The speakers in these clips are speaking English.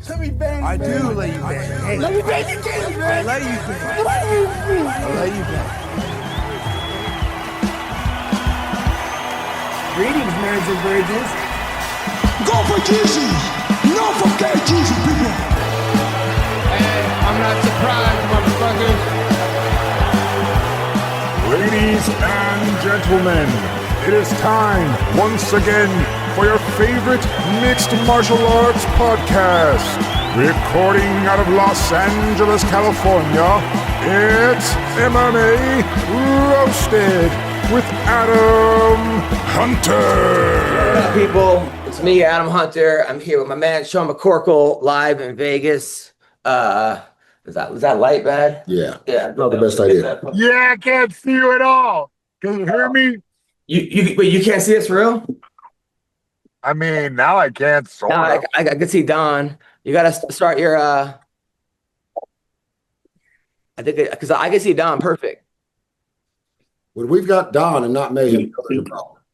Let me bang. I do let you bang. Hey, let me bang you, James, man. I let you bang. I let you bang. Greetings, marriage and virgins. Go for Jesus. No forget Jesus, people. Hey, I'm not surprised, motherfuckers. Ladies and gentlemen, it is time once again for your favorite mixed martial arts podcast. Recording out of Los Angeles, California, it's MMA Roasted with Adam Hunter. What up, people? It's me, Adam Hunter. I'm here with my man, Sean McCorkle, live in Vegas. Was that light bad? Yeah. Yeah. Not the best idea. Yeah, I can't see you at all. Can you hear me? Wait, you can't see us for real? I mean, now I can't. No, I can see Don. You got to start your, I think, because I can see Don perfect. When we've got Don and not Mayhem,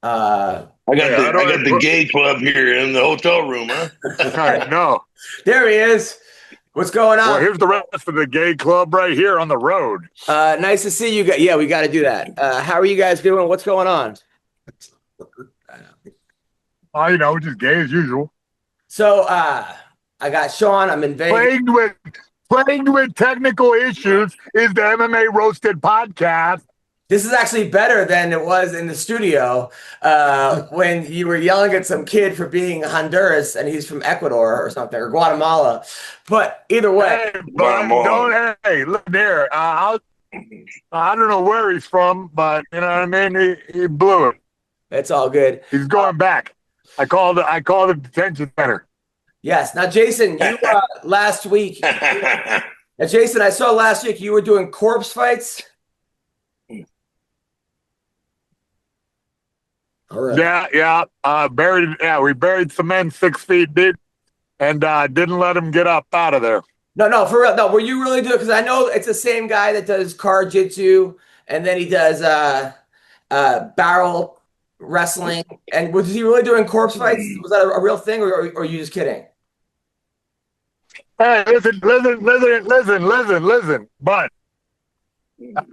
I got the gay club here in the hotel room, huh? I know. There he is. What's going on? Well, here's the rest of the gay club right here on the road. Nice to see you guys. Yeah, we got to do that. How are you guys doing? What's going on? Just gay as usual. So, I got Sean. I'm in Vegas. Plagued with technical issues is the MMA Roasted Podcast. This is actually better than it was in the studio when you were yelling at some kid for being Honduras and he's from Ecuador or something, or Guatemala. But either way. Hey, look there. I don't know where he's from, but you know what I mean? He blew it. It's all good. He's going back. I called the detention center. Yes. Now, Jason, you last week. Jason, I saw last week you were doing corpse fights. All right. Yeah. We buried some men 6 feet deep and didn't let them get up out of there. No, for real. No, were you really doing? Because I know it's the same guy that does car jitsu, and then he does barrel wrestling. And was he really doing corpse fights? Was that a real thing, or are you just kidding? Hey, listen. But I've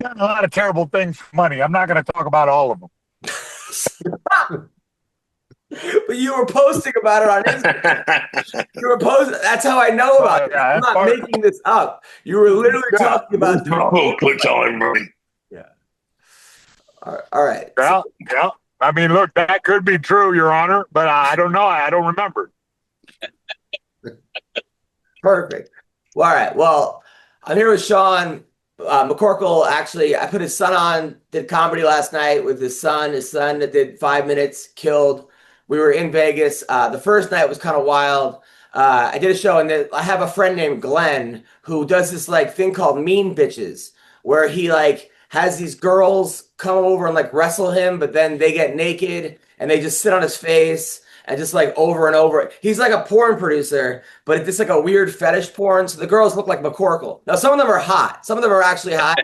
done a lot of terrible things for money. I'm not going to talk about all of them. But you were posting about it on Instagram. You were posting. That's how I know about it. I'm not making this up. You were literally talking about. Quit telling everybody. Yeah. All right. Yeah. I mean, look, that could be true, Your Honor, but I don't know. I don't remember. Perfect. Well, all right. Well, I'm here with Sean McCorkle. Actually, I put his son on, did comedy last night with his son that did 5 minutes, killed. We were in Vegas. The first night was kind of wild. I did a show, and I have a friend named Glenn who does this thing called Mean Bitches, where he has these girls come over and wrestle him, but then they get naked and they just sit on his face and just over and over. He's like a porn producer, but it's just a weird fetish porn. So the girls look like McCorkle. Now, some of them are hot. Some of them are actually hot.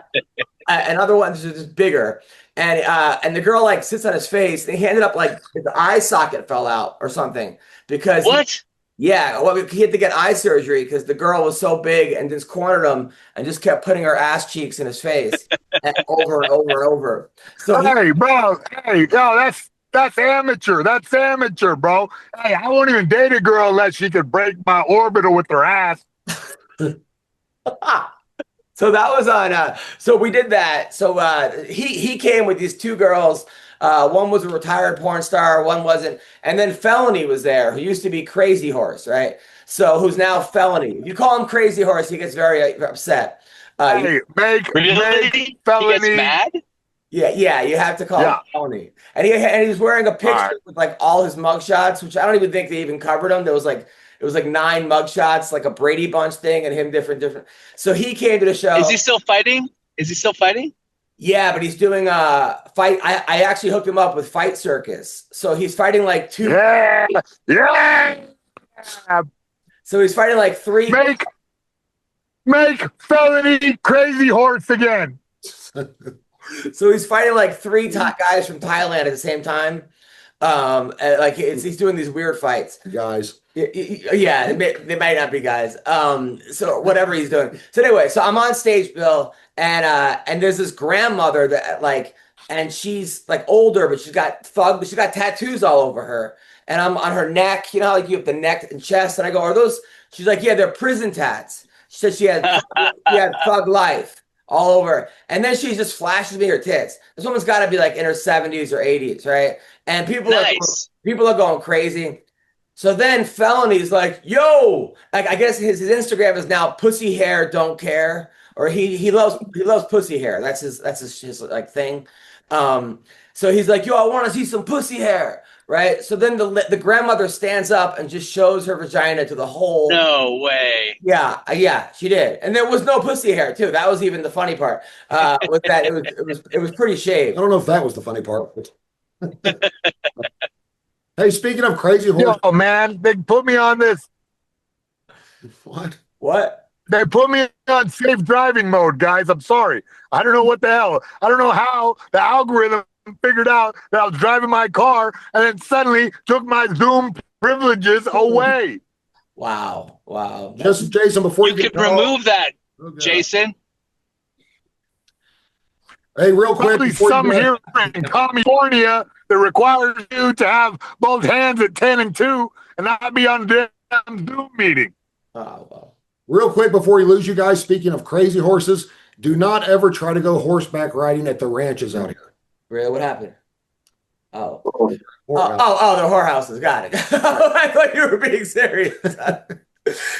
And other ones are just bigger. And the girl sits on his face, and he ended up his eye socket fell out or something because What? He had to get eye surgery because the girl was so big and just cornered him and just kept putting her ass cheeks in his face over and over and over. So hey, bro, that's amateur. That's amateur, bro. Hey, I won't even date a girl unless she could break my orbital with her ass. So that was on. So we did that. So he came with these two girls. One was a retired porn star. One wasn't. And then Felony was there, who used to be Crazy Horse, right? So who's now Felony. If you call him Crazy Horse, he gets very upset. Make Felony. He gets mad? Yeah, you have to call him Felony. And he's wearing a picture with all his mugshots, which I don't even think they even covered him. There was it was 9 mugshots, a Brady Bunch thing, and him different. So he came to the show. Is he still fighting? Yeah, but he's doing a fight. I actually hooked him up with Fight Circus. So he's fighting 2. Yeah. So he's fighting 3. Make Felony Crazy Horse again. So he's fighting 3 guys from Thailand at the same time. And he's doing these weird fights. Guys. Yeah, they might not be guys. So whatever he's doing. So anyway, so I'm on stage, Bill, and there's this grandmother that like, and she's like older, but she's got tattoos all over her, and I'm on her neck. You know, how, like you have the neck and chest, and I go, "Are those?" She's like, "Yeah, they're prison tats." She said she had thug life all over, and then she just flashes me her tits. This woman's got to be like in her 70s or 80s, right? And people are going crazy. So then Felony's like, yo, like I guess his Instagram is now pussy hair don't care, or he loves pussy hair. That's his like thing. So he's like, yo, I want to see some pussy hair, right? So then the grandmother stands up and just shows her vagina to the whole. No way. Yeah, she did, and there was no pussy hair too. That was even the funny part. With that, it was pretty shaved. I don't know if that was the funny part. Hey, speaking of crazy horse. Yo, man, they put me on this. What? They put me on safe driving mode, guys. I'm sorry. I don't know what the hell. I don't know how the algorithm figured out that I was driving my car and then suddenly took my Zoom privileges away. Wow. Just Jason, before you can remove that, Jason. Hey, real quick. Probably some here in California that requires you to have both hands at 10 and 2 and not be on the damn Zoom meeting. Oh, wow. Real quick before we lose you guys, speaking of crazy horses, do not ever try to go horseback riding at the ranches out here. Really? What happened? Oh, the whorehouses. Got it. I thought you were being serious.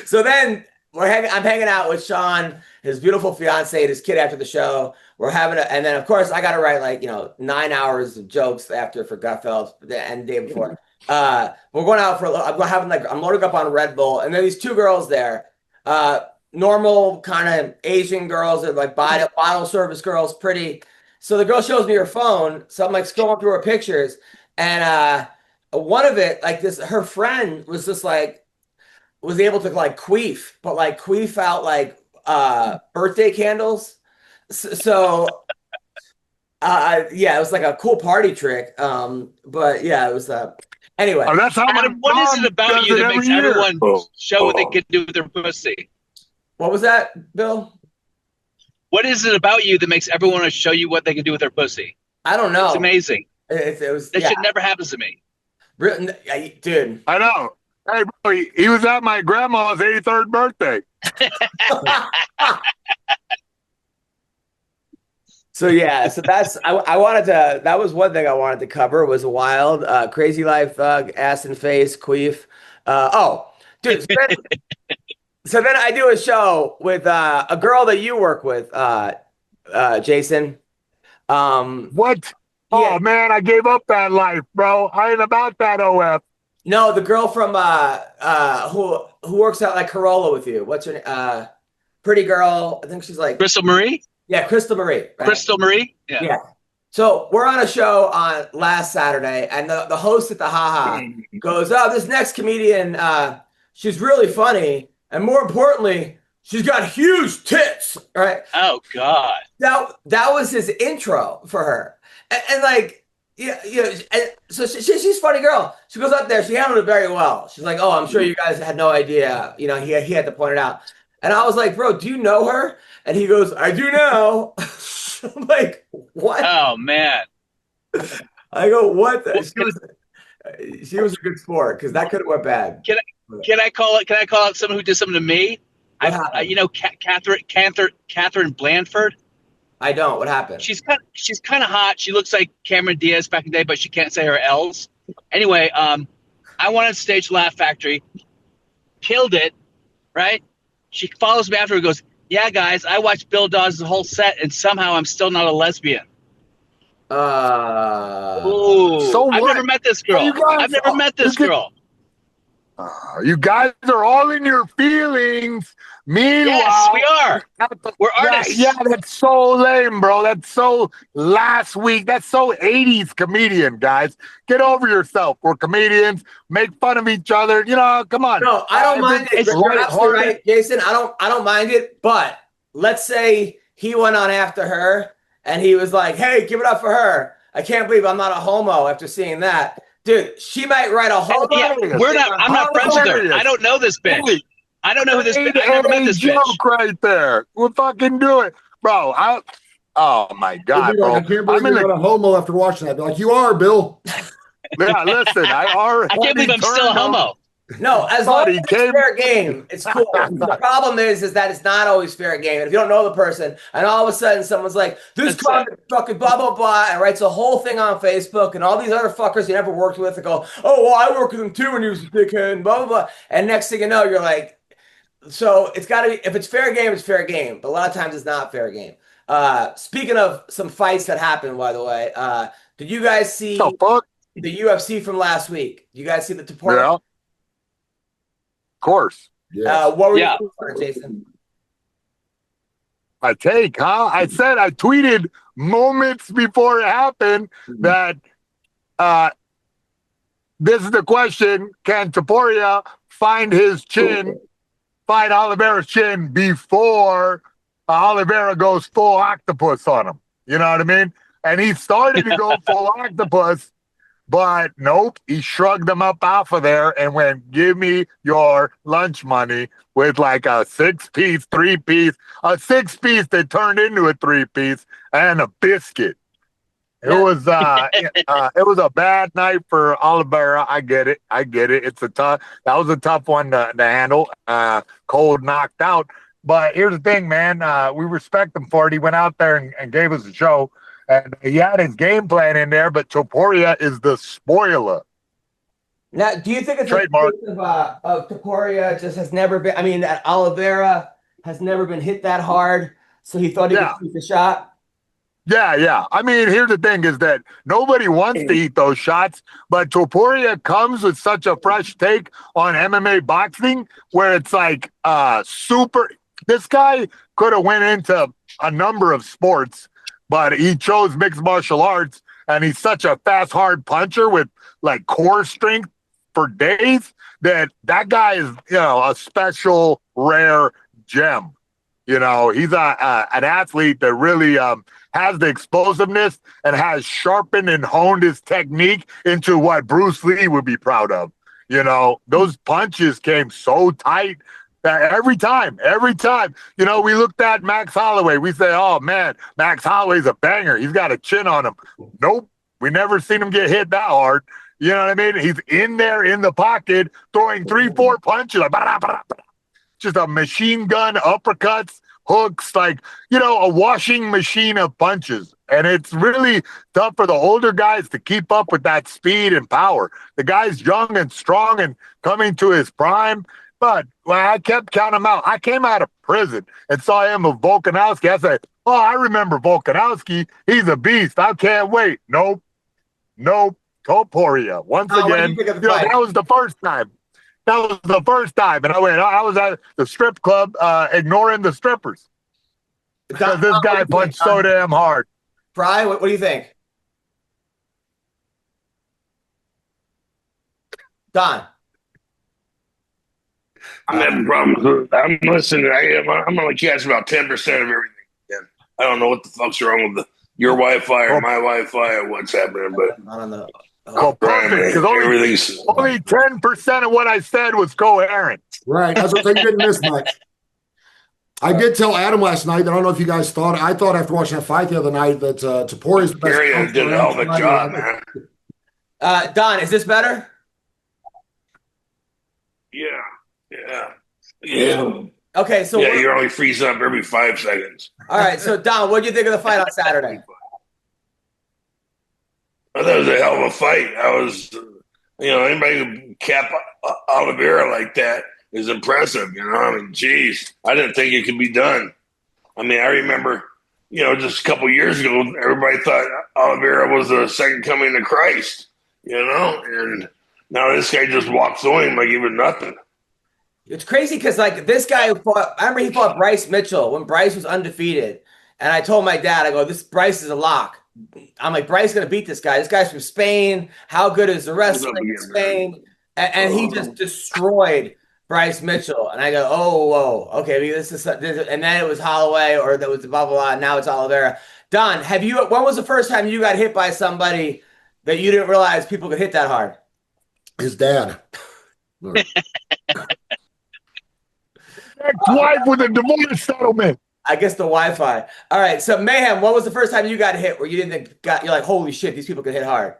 So then I'm hanging out with Sean, his beautiful fiance, and his kid after the show. We're having and then of course I got to write like 9 hours of jokes after for Gutfeld and the day before. We're going out for I'm loading up on Red Bull, and there are these two girls there, normal kind of Asian girls, that like bottle service girls, pretty. So the girl shows me her phone, so I'm like scrolling through her pictures, and one of it like this, her friend was just like was able to like queef, but like queef out like birthday candles. So yeah, it was like a cool party trick. But yeah, it was anyway. Oh, that's how Adam, what is it about you that makes everyone show what they can do with their pussy? What was that, Bill? What is it about you that makes everyone want to show you what they can do with their pussy? I don't know. It's amazing. It was that shit never happens to me. Dude. I know. Hey, bro, he was at my grandma's 83rd birthday. So yeah, so that was one thing I wanted to cover was wild, crazy life thug, ass and face, queef. Dude. So then I do a show with a girl that you work with, Jason. What? Yeah. Oh man, I gave up that life, bro. I ain't about that OF. No, the girl from who works out like Corolla with you. What's her name? Pretty girl. I think she's like Crystal Marie. Yeah, Crystal Marie. Right? Crystal Marie. Yeah. So we're on a show on last Saturday, and the host at the Haha goes, "Oh, this next comedian, she's really funny, and more importantly, she's got huge tits." Right? Oh God. That was his intro for her, and like, and so she's a funny girl. She goes up there, she handled it very well. She's like, "Oh, I'm sure you guys had no idea." He had to point it out, and I was like, "Bro, do you know her?" And he goes, "I do now." I'm like, "What?" Oh man. I go, "What?" She was a good sport because that could have went bad. Can I call out someone who did something to me? Catherine Blandford. I don't. What happened? She's kind of hot. She looks like Cameron Diaz back in the day, but she can't say her L's. Anyway, I wanted to stage Laugh Factory. Killed it, right? She follows me after and goes, "Yeah, guys, I watched Bill Dawes' whole set, and somehow I'm still not a lesbian." So I've never met this girl. You guys are all in your feelings. Meanwhile, yes, we are. We're artists. Yeah, that's so lame, bro. That's so last week. That's so 80s comedian, guys. Get over yourself. We're comedians. Make fun of each other. Come on. No, I don't mind it. You're absolutely right, Jason. I don't mind it. But let's say he went on after her and he was like, "Hey, give it up for her. I can't believe I'm not a homo after seeing that." Dude, she might write a whole. Yeah, I'm not friends with her. I don't know this bitch. I don't know who this bitch. I never met this bitch. Joke right there. We'll fucking do it, bro. Oh my god, bro! I can't believe you're not a homo after watching that. Be like, you are, Bill. Yeah, listen, I can't believe I'm still a homo. No, as long as it's fair game, it's cool. The problem is that it's not always fair game. And if you don't know the person, and all of a sudden someone's like, this fucking blah, blah, blah, and writes a whole thing on Facebook, and all these other fuckers you never worked with go, oh, well, I worked with him too when he was a dickhead, and blah, blah, blah. And next thing you know, you're like, so it's got to be, if it's fair game, it's fair game. But a lot of times it's not fair game. Speaking of some fights that happened, by the way, did you guys see the UFC from last week? You guys see the Topuria? Yeah. Of course. What were you for, Jason? I said I tweeted moments before it happened that this is the question: can Topuria find his chin, find Oliveira's chin before Oliveira goes full octopus on him? You know what I mean? And he started to go full octopus. But nope, he shrugged them up off of there and went, give me your lunch money with like a 6-piece, 3-piece, a 6-piece that turned into a 3-piece and a biscuit. It was it was a bad night for Oliveira. I get it. That was a tough one to handle. Cold knocked out. But here's the thing, man. We respect him for it. He went out there and gave us a show. And he had his game plan in there, but Topuria is the spoiler. Now, do you think it's trademark of Topuria just has never been? I mean, that Oliveira has never been hit that hard, so he thought he could shoot the shot. Yeah. I mean, here's the thing: is that nobody wants to eat those shots, but Topuria comes with such a fresh take on MMA boxing, where it's like super. This guy could have went into a number of sports. But he chose mixed martial arts, and he's such a fast, hard puncher with like core strength for days that guy is, a special, rare gem. He's an athlete that really has the explosiveness and has sharpened and honed his technique into what Bruce Lee would be proud of. Those punches came so tight. Every time, we looked at Max Holloway. We say, oh, man, Max Holloway's a banger. He's got a chin on him. Nope. We never seen him get hit that hard. You know what I mean? He's in there in the pocket throwing 3-4 punches. Like, just a machine gun, uppercuts, hooks, like, a washing machine of punches. And it's really tough for the older guys to keep up with that speed and power. The guy's young and strong and coming to his prime. But when I kept counting him out, I came out of prison and saw him with Volkanovski. I said, oh, I remember Volkanovski. He's a beast. I can't wait. Nope. Topuria. Once again, that was the first time. And I was at the strip club ignoring the strippers. Because this guy punched so damn hard. Fry, what do you think? Don. I'm having problems. I'm listening. I'm only catching about 10% of everything. And I don't know what the fuck's wrong with your Wi-Fi or my Wi-Fi or what's happening, but I don't know. Perfect. Because only 10% of what I said was coherent. Right. That's what you didn't miss much. I did tell Adam last night. I don't know if you guys thought. I thought after watching that fight the other night that Topuria's the best. Gary did a hell of a job, man. Don, is this better? Yeah. Okay, so you're only freezing up every 5 seconds. All right, so Don, what do you think of the fight on Saturday? I thought it was a hell of a fight. I was, anybody who cap Oliveira like that is impressive. Geez, I didn't think it could be done. I remember, just a couple years ago, everybody thought Oliveira was the second coming of Christ, and now this guy just walks through him like he was nothing. It's crazy because, this guy fought, I remember he fought Bryce Mitchell when Bryce was undefeated. And I told my dad, I go, this Bryce is a lock. I'm like, Bryce is going to beat this guy. This guy's from Spain. How good is the wrestling in Spain? And he just destroyed Bryce Mitchell. And I go, oh, whoa. Okay, this and then it was Holloway or that was blah, blah, blah. And now it's Oliveira. Don, when was the first time you got hit by somebody that you didn't realize people could hit that hard? His dad. Ex-wife with a divorce settlement. I guess the Wi-Fi. All right. So Mayhem, what was the first time you got hit where you didn't think you're like, holy shit, these people can hit hard?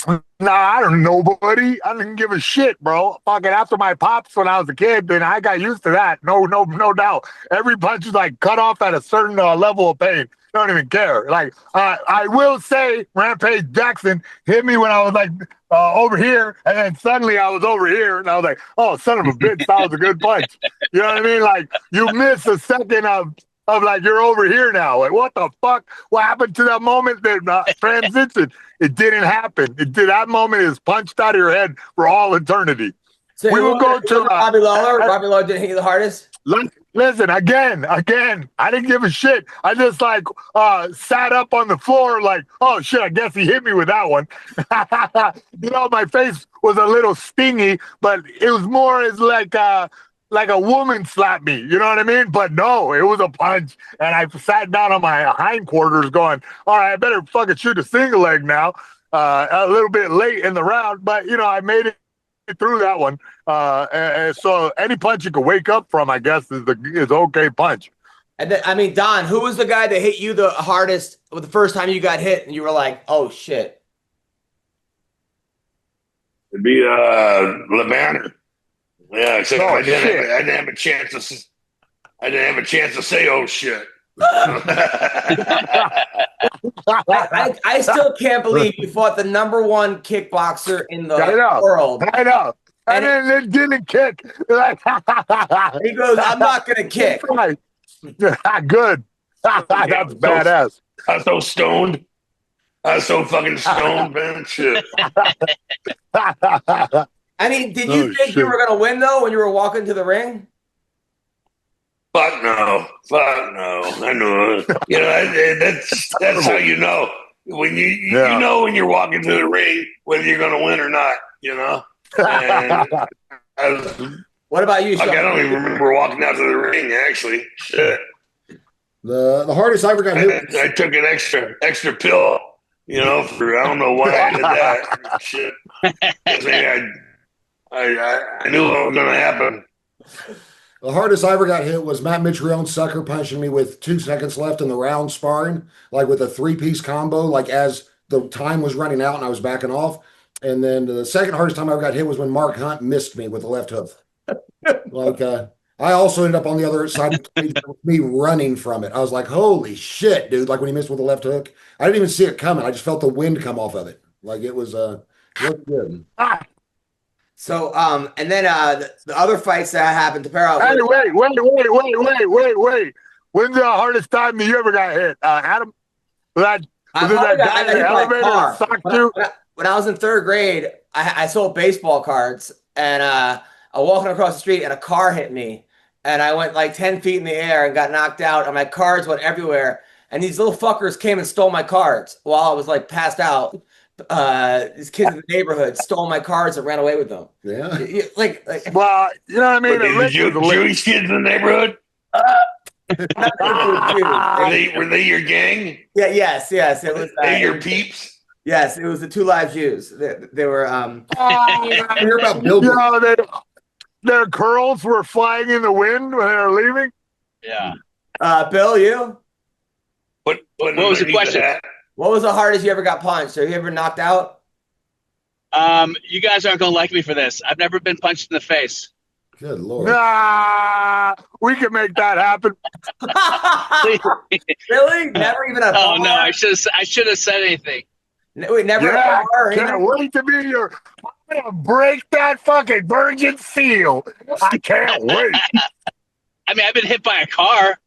Nah, I don't know, buddy. I didn't give a shit, bro. Fucking after my pops when I was a kid, then I got used to that. No doubt. Every punch is like cut off at a certain level of pain. Don't even care. Like I will say, Rampage Jackson hit me when I was like over here, and then suddenly I was over here, and I was like, "Oh, son of a bitch, that was a good punch." You know what I mean? Like you miss a second of like you're over here now. Like what the fuck? What happened to that moment that transition? It didn't happen. That moment is punched out of your head for all eternity. So we will go to Robbie Lawler. Robbie Lawler didn't hit you the hardest. Listen, again, I didn't give a shit. I just like sat up on the floor like, oh shit, I guess he hit me with that one. You know, my face was a little stingy, but it was more as like a woman slapped me. You know what I mean? But no, it was a punch. And I sat down on my hindquarters going, all right, I better fucking shoot a single leg now. A little bit late in the round, but you know, I made it through that one. And so any punch you can wake up from, I guess, is okay punch. And then, I mean, Don, who was the guy that hit you the hardest the first time you got hit and you were like, oh shit? It'd be the banter. Yeah, except I didn't have a chance to say oh shit. I still can't believe you fought the #1 kickboxer in the world. I know. And then it didn't kick. He goes, I'm not going to kick. Good. That's badass. I was so stoned. I was so fucking stoned, man. Shit. I mean, did you think you were going to win, though, when you were walking to the ring? Fuck no. I know. You know, that's how you know. When you know when you're walking to the ring whether you're going to win or not, you know? What about you, Sean? I don't even remember walking out to the ring, actually. Shit. The hardest I ever got hit. I took an extra pill, you know, I don't know why I did that. Shit. I knew what was going to happen. The hardest I ever got hit was Matt Mitrione sucker punching me with 2 seconds left in the round sparring, like with a 3-piece combo, like as the time was running out and I was backing off. And then the second hardest time I ever got hit was when Mark Hunt missed me with a left hook. Like, I also ended up on the other side of the stage with me running from it. I was like, holy shit, dude. Like when he missed with the left hook, I didn't even see it coming. I just felt the wind come off of it. Like it was looked good. So, and then the other fights that happened to Perro. Hey, wait. When's the hardest time that you ever got hit, Adam? Was it that guy in the elevator that socked you? When I was in 3rd grade, I sold baseball cards, and I was walking across the street, and a car hit me, and I went like 10 feet in the air and got knocked out, and my cards went everywhere. And these little fuckers came and stole my cards while I was like passed out. These kids in the neighborhood stole my cards and ran away with them. Yeah. Like well, you know what I mean? Jewish kids in the neighborhood? Were they your gang? Yeah, yes. It was your peeps? Yes, it was the 2 Live Jews. They were I hear about Bill. You know, their curls were flying in the wind when they were leaving. Yeah. Bill, you? What was the question? What was the hardest you ever got punched? Are you ever knocked out? You guys aren't gonna like me for this. I've never been punched in the face. Good Lord. Nah, we can make that happen. Really? Never even a Oh no, I should have said anything. Wait, never Yeah, a bar, can't wait to be your. I'm gonna break that fucking virgin seal. I can't wait. I mean, I've been hit by a car.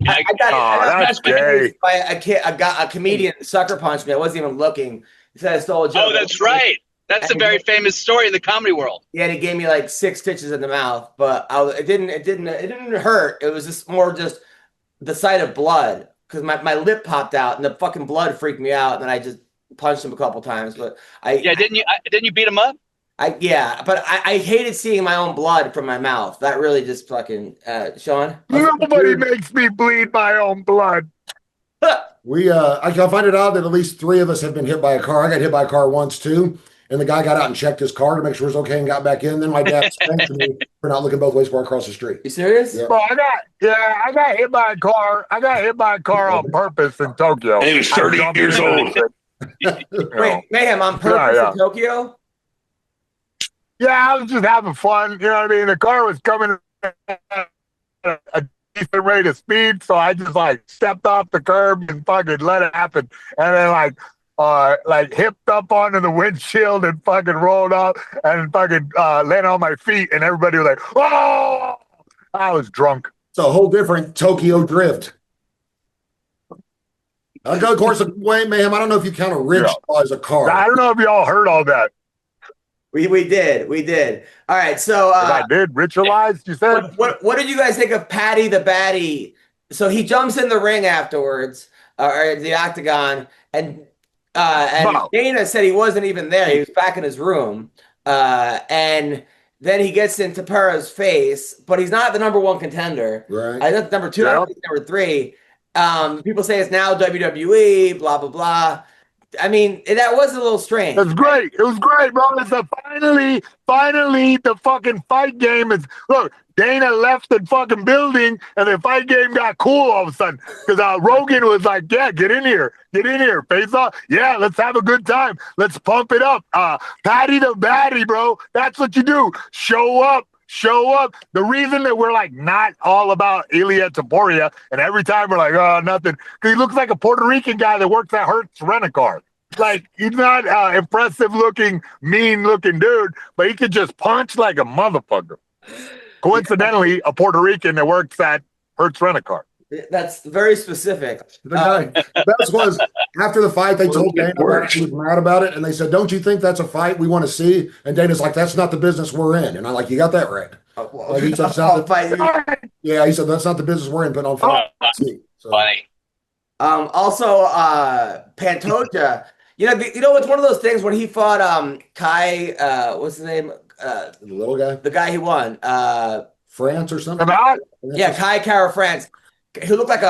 I got that's gay. I got a comedian sucker punched me. I wasn't even looking. He said I stole a joke. Oh, that's right. That's a very famous story in the comedy world. Yeah, and he gave me like 6 stitches in the mouth, but it didn't hurt. It was just more just the sight of blood because my lip popped out and the fucking blood freaked me out. And then I just punched him a couple times. But didn't you beat him up? But I hated seeing my own blood from my mouth. That really just fucking Sean. Nobody makes me bleed my own blood. I find it out that at least 3 of us have been hit by a car. I got hit by a car once too. And the guy got out and checked his car to make sure it was okay and got back in. Then my dad spanked me for not looking both ways before I crossed the street. You serious? Yeah. Bro, I got hit by a car. I got hit by a car on purpose in Tokyo. And he was 30 years old. Wait, Mayhem, on purpose in Tokyo? Yeah, I was just having fun. You know what I mean? The car was coming at a decent rate of speed, so I just stepped off the curb and fucking let it happen. And then hipped up onto the windshield and fucking rolled up and fucking landed on my feet, and everybody was like, "Oh!" I was drunk. It's a whole different Tokyo drift. Of course, Mayhem, I don't know if you count a rickshaw as a car. I don't know if y'all heard all that. We did. All right, so I did ritualized. You said what did you guys think of Patty the Batty? So he jumps in the ring afterwards, or the octagon, and Dana said he wasn't even there. He was back in his room, and then he gets into Pero's face, but he's not the number 1 contender. Right. I think number 2, I think number 3. People say it's now WWE, blah blah blah. I mean, that was a little strange. It was great. It was great, bro. It's finally the fucking fight game is. Look, Dana left the fucking building, and the fight game got cool all of a sudden because Rogan was like, "Yeah, get in here, face off. Yeah, let's have a good time. Let's pump it up." Patty the Batty, bro. That's what you do. Show up. The reason that we're not all about Ilya Taporia, and every time we're like, "Oh, nothing," because he looks like a Puerto Rican guy that works at Hertz Rent-A-Car. He's not impressive looking, mean looking dude, but he could just punch like a motherfucker. Coincidentally, a Puerto Rican that works at Hertz Rent-A-Car. That's very specific. The best was after the fight, they told Dana he was mad about it, and they said, "Don't you think that's a fight we want to see?" And Dana's like, "That's not the business we're in." And I'm like, "You got that right." He said, yeah, he said, "That's not the business we're in, but on fight." Funny. Also, Pantoja. It's one of those things when he fought Kai. What's his name? The little guy, the guy he won. France or something. Yeah, Kai Kara France. He looked like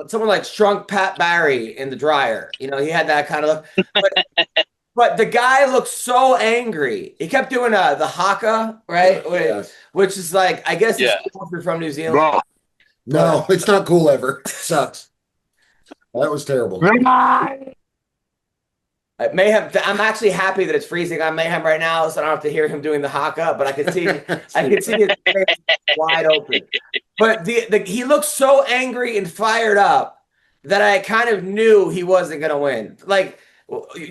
someone like shrunk Pat Barry in the dryer. He had that kind of look. But the guy looked so angry. He kept doing the haka, right? Which is I guess it's cool if you're from New Zealand. Bro. No, it's not cool ever. It sucks. That was terrible. Mayhem. I'm actually happy that it's freezing on Mayhem right now, so I don't have to hear him doing the haka. But I can see his face wide open. But he looked so angry and fired up that I kind of knew he wasn't going to win.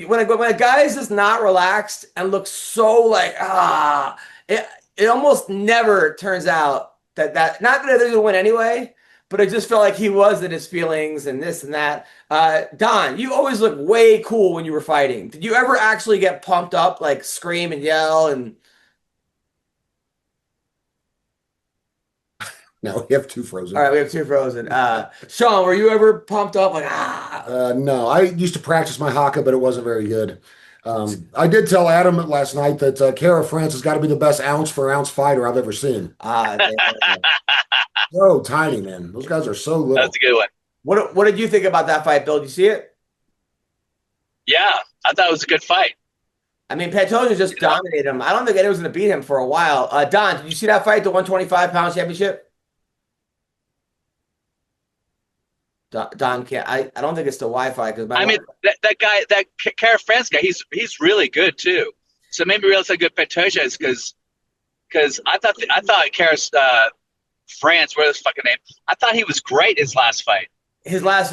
When a guy is just not relaxed and looks so it almost never turns out that not that they're going to win anyway. But I just felt like he was in his feelings and this and that. Don, you always look way cool when you were fighting. Did you ever actually get pumped up, scream and yell? And no, we have 2 frozen. All right, we have 2 frozen. Sean, were you ever pumped up No, I used to practice my haka, but it wasn't very good. I did tell Adam last night that Kara France has got to be the best ounce for ounce fighter I've ever seen. So tiny, man. Those guys are so little. That's a good one. What did you think about that fight, Bill? Did you see it? Yeah, I thought it was a good fight. I mean, Pantoja just dominated him. I don't think anyone was going to beat him for a while. Don, did you see that fight, the 125-pound championship? Don can't. I don't think it's the Wi-Fi because that guy, that Kara France guy, he's really good too. So maybe realize how good Pantoja is because I thought Kara's France, where's his fucking name? I thought he was great his last fight. He's one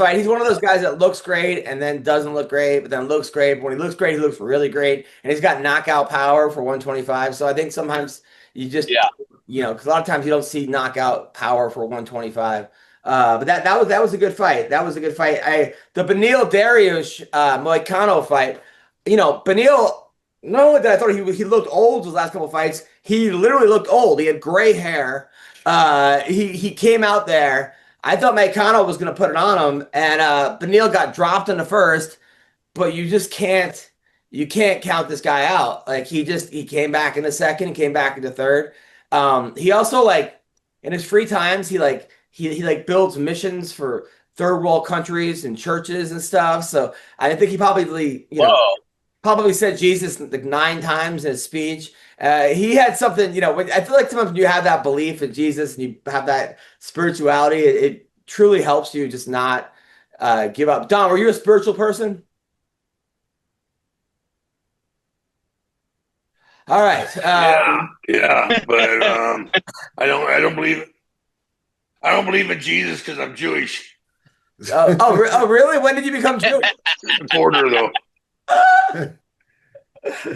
of those guys that looks great and then doesn't look great, but then looks great. But when he looks great, he looks really great, and he's got knockout power for 125. So I think sometimes you just because a lot of times you don't see knockout power for 125. But that was a good fight. That was a good fight. The Beneil Dariush Moicano fight. Beneil. Not only that I thought he looked old his last couple of fights, he literally looked old. He had gray hair. He came out there. I thought Moicano was going to put it on him, and Beneil got dropped in the first. But you just can't count this guy out. He came back in the second, came back in the third. He also in his free times he builds missions for third world countries and churches and stuff. So I think he probably, probably said Jesus like 9 times in his speech. He had something, I feel like sometimes when you have that belief in Jesus and you have that spirituality, it truly helps you just not give up. Don, were you a spiritual person? All right. Yeah, but I don't believe in Jesus because I'm Jewish. Really? When did you become Jewish? A quarter though.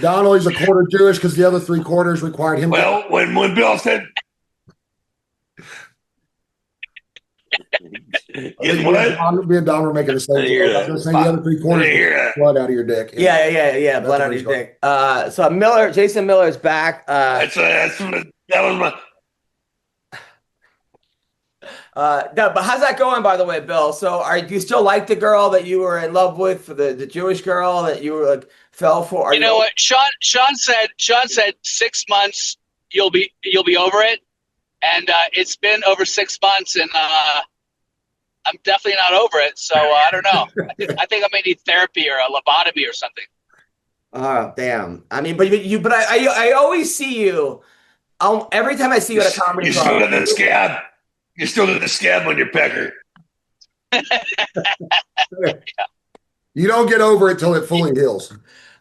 Donnelly's a quarter Jewish because the other 3 quarters required him. Well, when Bill said, Me and Don were making the same. I was saying the other 3 quarters blood out of your dick. Yeah, blood out of your dick. So Jason Miller is back. That was my. But how's that going, by the way, Bill? So, do you still like the girl that you were in love with, for the Jewish girl that you were like fell for? You know what? Sean said 6 months you'll be over it, and it's been over 6 months, and I'm definitely not over it. So I don't know. I think I may need therapy or a lobotomy or something. Oh damn! I mean, but I always see you. Every time I see you at a comedy club, still got the scab. You still got the scab on your pecker. You don't get over it till it fully heals.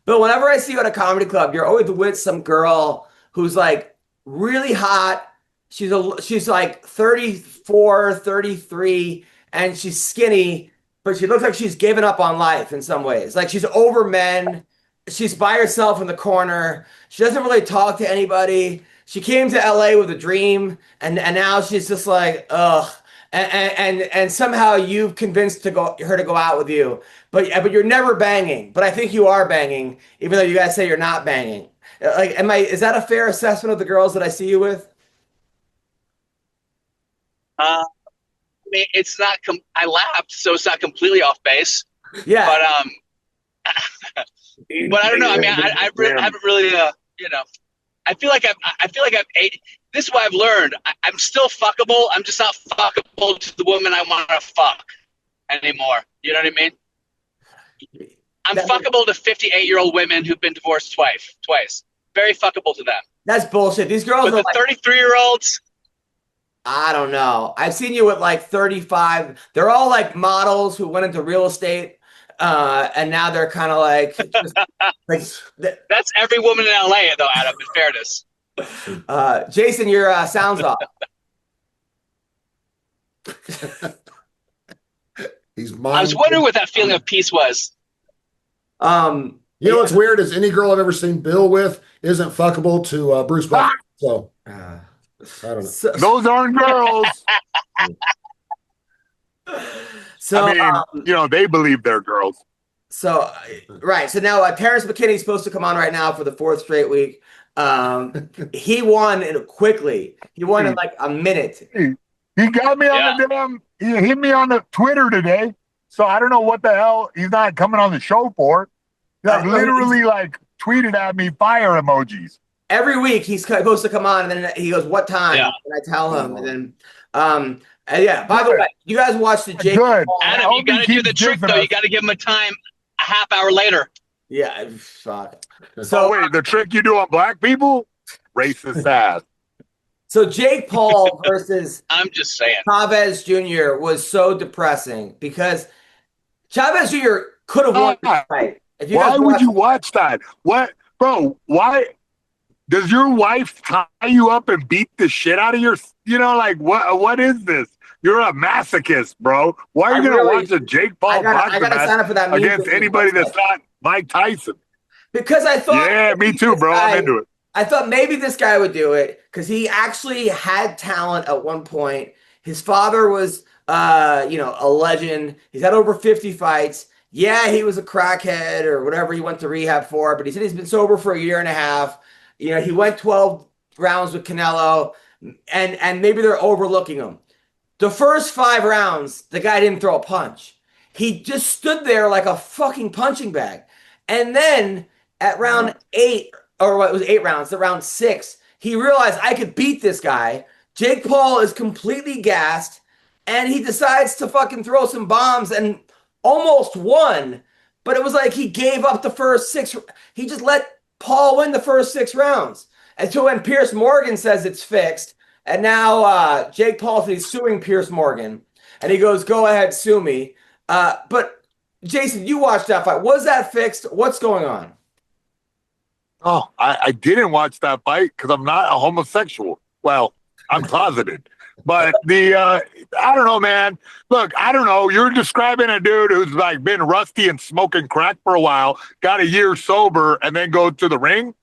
But whenever I see you at a comedy club, you're always with some girl who's like really hot. She's like 34, 33, and she's skinny, but she looks like she's given up on life in some ways. Like she's over men. She's by herself in the corner. She doesn't really talk to anybody. She came to LA with a dream, and now she's just like, ugh. And somehow you've convinced her to go out with you, but you're never banging. But I think you are banging, even though you guys say you're not banging. Like, is that a fair assessment of the girls that I see you with? I mean, it's not. I laughed, so it's not completely off base. Yeah, but I don't know. I mean, I haven't really, I feel like I've ate. This is what I've learned. I'm still fuckable. I'm just not fuckable to the woman I want to fuck anymore. You know what I mean? I'm fuckable to 58-year-old women who've been divorced twice. Very fuckable to them. That's bullshit. These girls but are the 33-year-olds. I don't know. I've seen you with like 35. They're all like models who went into real estate. And now they're kind of like that's every woman in LA, though, Adam, in fairness. Jason, your sound's off. I was wondering what that feeling of peace was. What's weird is any girl I've ever seen Bill with isn't fuckable to Bruce Buffer. So I don't know. Those aren't girls. So I mean, they believe they're girls. So right. So now Terrance McKinney is supposed to come on right now for the 4th straight week. He won quickly. He won in like a minute. He got me on the damn. He hit me on the Twitter today. So I don't know what the hell he's not coming on the show for. Literally tweeted at me fire emojis. Every week he's supposed to come on, and then he goes, "What time?" Yeah. And I tell him, and then by the way, you guys watched the Jake Paul. Adam, you got to do the trick though. You got to give him a time a half hour later. Yeah, fuck. So wait, the trick you do on black people? Racist ass. So Jake Paul versus I'm just saying Chavez Jr. was so depressing because Chavez Jr. could have won the fight. Why would you watch that? What, bro? Why does your wife tie you up and beat the shit out of your? What is this? You're a masochist, bro. Why are you gonna watch a Jake Paul boxing match against anybody that's not Mike Tyson? Because I thought, yeah, me too, bro. I'm into it. I thought maybe this guy would do it because he actually had talent at one point. His father was, a legend. He's had over 50 fights. Yeah, he was a crackhead or whatever he went to rehab for, but he said he's been sober for a year and a half. He went 12 rounds with Canelo, and maybe they're overlooking him. The first 5 rounds, the guy didn't throw a punch. He just stood there like a fucking punching bag. And then at round 8, or what, it was 8 rounds, at round 6, he realized I could beat this guy. Jake Paul is completely gassed. and he decides to fucking throw some bombs and almost won. But it was like he gave up the first 6. He just let Paul win the first 6 rounds. And so when Pierce Morgan says it's fixed, and now Jake Paul says he's suing Pierce Morgan, and he goes, "Go ahead, sue me." But Jason, you watched that fight. Was that fixed? What's going on? Oh, I didn't watch that fight because I'm not a homosexual. Well, I'm closeted. But I don't know, man. Look, I don't know. You're describing a dude who's like been rusty and smoking crack for a while, got a year sober, and then go to the ring.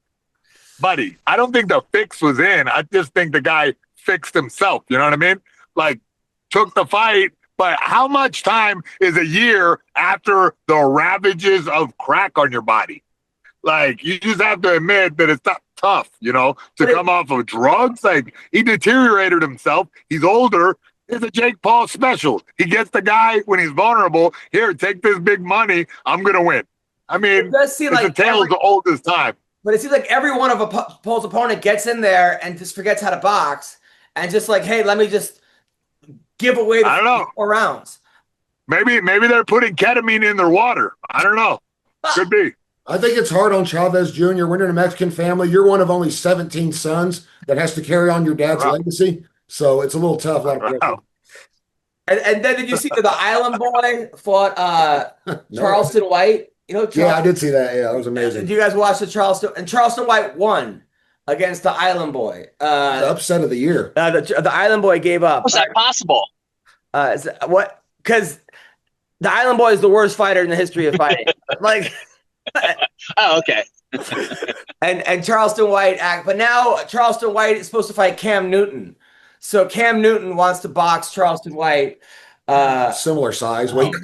Buddy, I don't think the fix was in. I just think the guy fixed himself. You know what I mean? Like, took the fight. But how much time is a year after the ravages of crack on your body? Like, you just have to admit that it's not tough, to come off of drugs. Like, he deteriorated himself. He's older. It's a Jake Paul special. He gets the guy when he's vulnerable. Here, take this big money. I'm going to win. I mean, it does seem it's like a tale as old as time. But it seems like every one of Paul's opponent gets in there and just forgets how to box and just like, hey, let me just give away the 4 rounds. Maybe they're putting ketamine in their water. I don't know. Could be. I think it's hard on Chavez Jr. When you're in a Mexican family, you're one of only 17 sons that has to carry on your dad's legacy. So it's a little tough. And then did you see that the Island Boy fought Charleston White? Yeah, I did see that. Yeah, that was amazing. Did you guys watch the Charleston White won against the Island Boy? The upset of the year. The Island Boy gave up. How's that possible? What? Because the Island Boy is the worst fighter in the history of fighting. Oh, okay. and Charleston White but now Charleston White is supposed to fight Cam Newton. So Cam Newton wants to box Charleston White. Similar size, weight.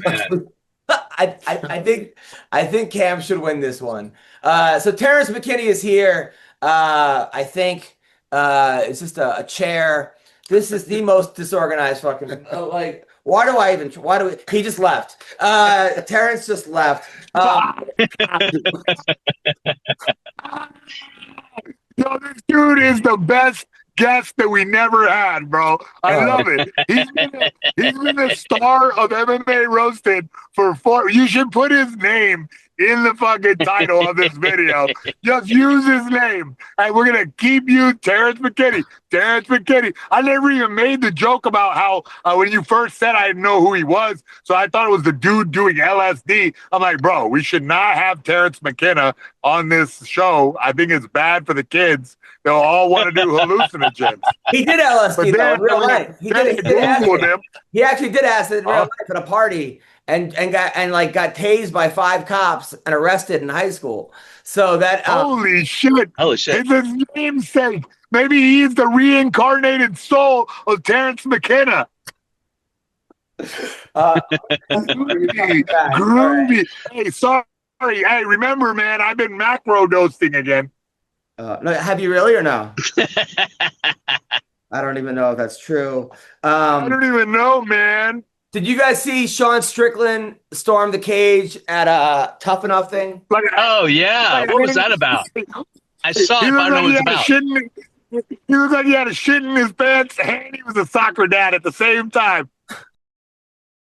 I think Cam should win this one. So Terrance McKinney is here. I think it's just a chair. This is the most disorganized fucking he just left. Terrence just left. This dude is the best guest that we never had, bro. I love it. He's been the star of MMA Roasted for 4. You should put his name in the fucking title of this video. Just use his name. And we're going to keep you Terrance McKinney. Terrance McKinney. I never even made the joke about how when you first said I didn't know who he was, so I thought it was the dude doing LSD. I'm like, bro, we should not have Terrance McKenna on this show. I think it's bad for the kids. They'll all want to do hallucinogens. He did LSD though, in real life. He actually did acid in real life at a party. And got tased by 5 cops and arrested in high school. So that holy shit! It's his namesake. Maybe he's the reincarnated soul of Terrance McKenna. Groovy. Hey, sorry. Hey, remember, man, I've been macro dosing again. No, have you really or no? I don't even know if that's true. I don't even know, man. Did you guys see Sean Strickland storm the cage at a Tough Enough thing? Oh, yeah. What was that about? I saw it, but I don't know what it's about. He looked like he had a shit in his pants and he was a soccer dad at the same time.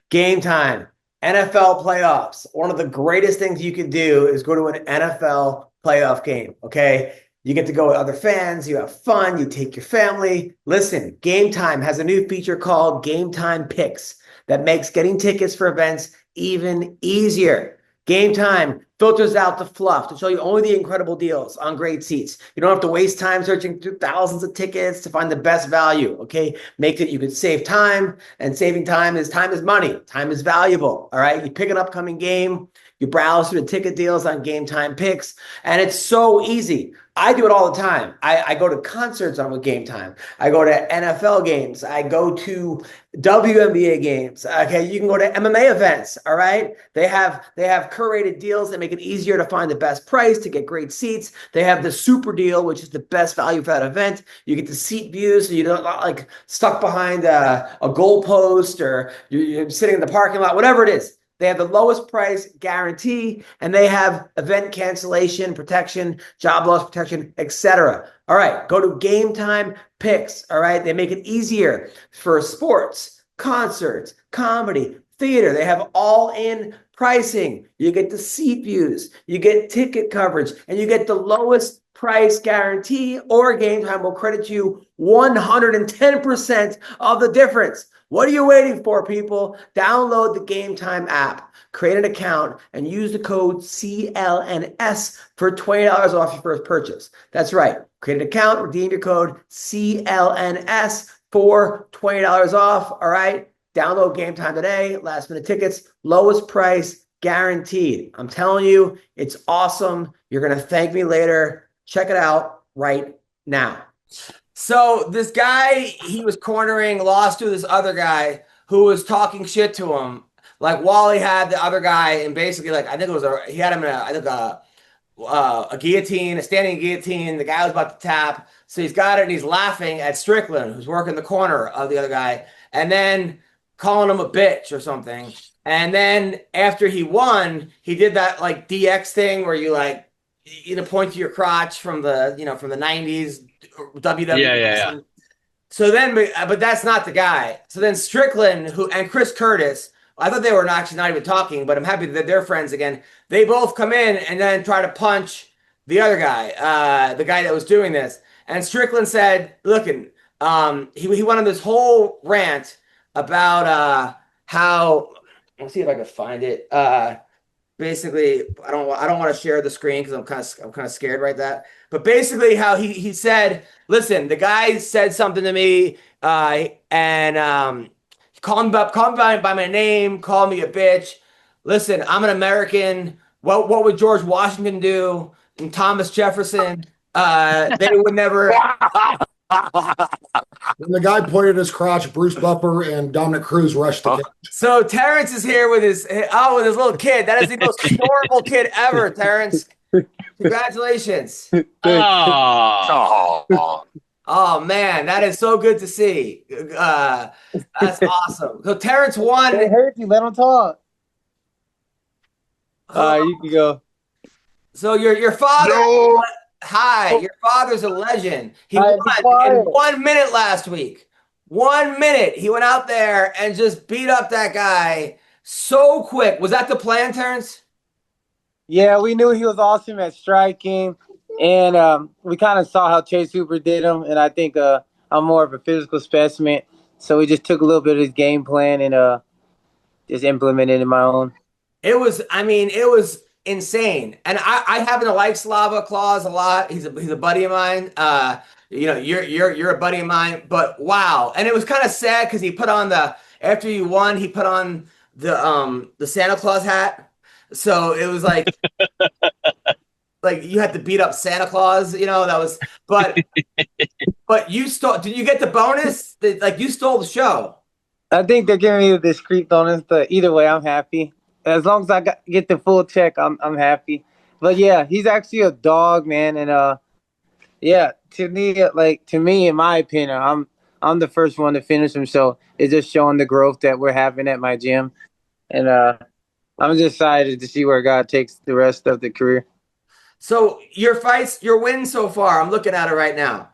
Game time. NFL playoffs. One of the greatest things you can do is go to an NFL playoff game, okay? You get to go with other fans. You have fun. You take your family. Listen, Game Time has a new feature called Game Time Picks that makes getting tickets for events even easier. Game Time filters out the fluff to show you only the incredible deals on great seats. You don't have to waste time searching through thousands of tickets to find the best value, okay? Make it you can save time, and saving time is money. Time is valuable, all right? You pick an upcoming game, you browse through the ticket deals on Game Time Picks, and it's so easy. I do it all the time. I go to concerts on with Game Time. I go to NFL games. I go to WNBA games. Okay, you can go to MMA events. All right, they have curated deals that make it easier to find the best price to get great seats. They have the super deal, which is the best value for that event. You get the seat views, so you don't like stuck behind a goalpost or you're sitting in the parking lot, whatever it is. They have the lowest price guarantee, and they have event cancellation protection, job loss protection, etc. All right, go to Game Time Picks. All right, they make it easier for sports, concerts, comedy, theater. They have all-in pricing. You get the seat views, you get ticket coverage, and you get the lowest price guarantee, or Game Time will credit you 110% of the difference. What are you waiting for, people? Download the Game Time app, create an account, and use the code CLNS for $20 off your first purchase. That's right. Create an account, redeem your code CLNS for $20 off. All right. Download Game Time today. Last minute tickets, lowest price guaranteed. I'm telling you, it's awesome. You're going to thank me later. Check it out right now. So this guy, he was cornering, lost to this other guy who was talking shit to him. Like Wally had the other guy, and basically, like, I think it was he had him in a guillotine, a standing guillotine. The guy was about to tap, so he's got it, and he's laughing at Strickland, who's working the corner of the other guy, and then calling him a bitch or something. And then after he won, he did that like DX thing where you like, point to your crotch from the, from the 90s WWE. Yeah. So then, but that's not the guy. So then Strickland and Chris Curtis, I thought they were actually not even talking, but I'm happy that they're friends again. They both come in and then try to punch the other guy, the guy that was doing this. And Strickland said, "Looking, he went on this whole rant about how, let's see if I can find it. Basically, I don't want to share the screen because I'm kind of scared right that. But basically, how he said, listen, the guy said something to me, and called me by my name, called me a bitch. Listen, I'm an American. What would George Washington do? And Thomas Jefferson? They would never." When the guy pointed his crotch, Bruce Buffer and Dominic Cruz rushed the cage. So Terrence is here with his little kid. That is the most adorable kid ever, Terrence. Congratulations. Oh. Oh man, that is so good to see. That's awesome. So Terrence won. It hurts you. Let him talk. You can go. So your father. No. Hi, your father's a legend. He Hi, won in 1 minute last week. 1 minute. He went out there and just beat up that guy so quick. Was that the plan, Terrence? Yeah, we knew he was awesome at striking, and we kind of saw how Chase Hooper did him, and I think I'm more of a physical specimen, so we just took a little bit of his game plan and just implemented it in my own. It was insane. And I happen to like Slava Claus a lot. He's a buddy of mine. You're a buddy of mine, but wow. And it was kind of sad because he put on after you won, he put on the Santa Claus hat. So it was like like you had to beat up Santa Claus, that was, but did you get the bonus? Like you stole the show. I think they're giving me a discreet bonus, but either way, I'm happy. As long as I get the full check, I'm happy. But yeah, he's actually a dog, man. And to me, in my opinion, I'm the first one to finish him. So it's just showing the growth that we're having at my gym, and I'm just excited to see where God takes the rest of the career. So your wins so far, I'm looking at it right now.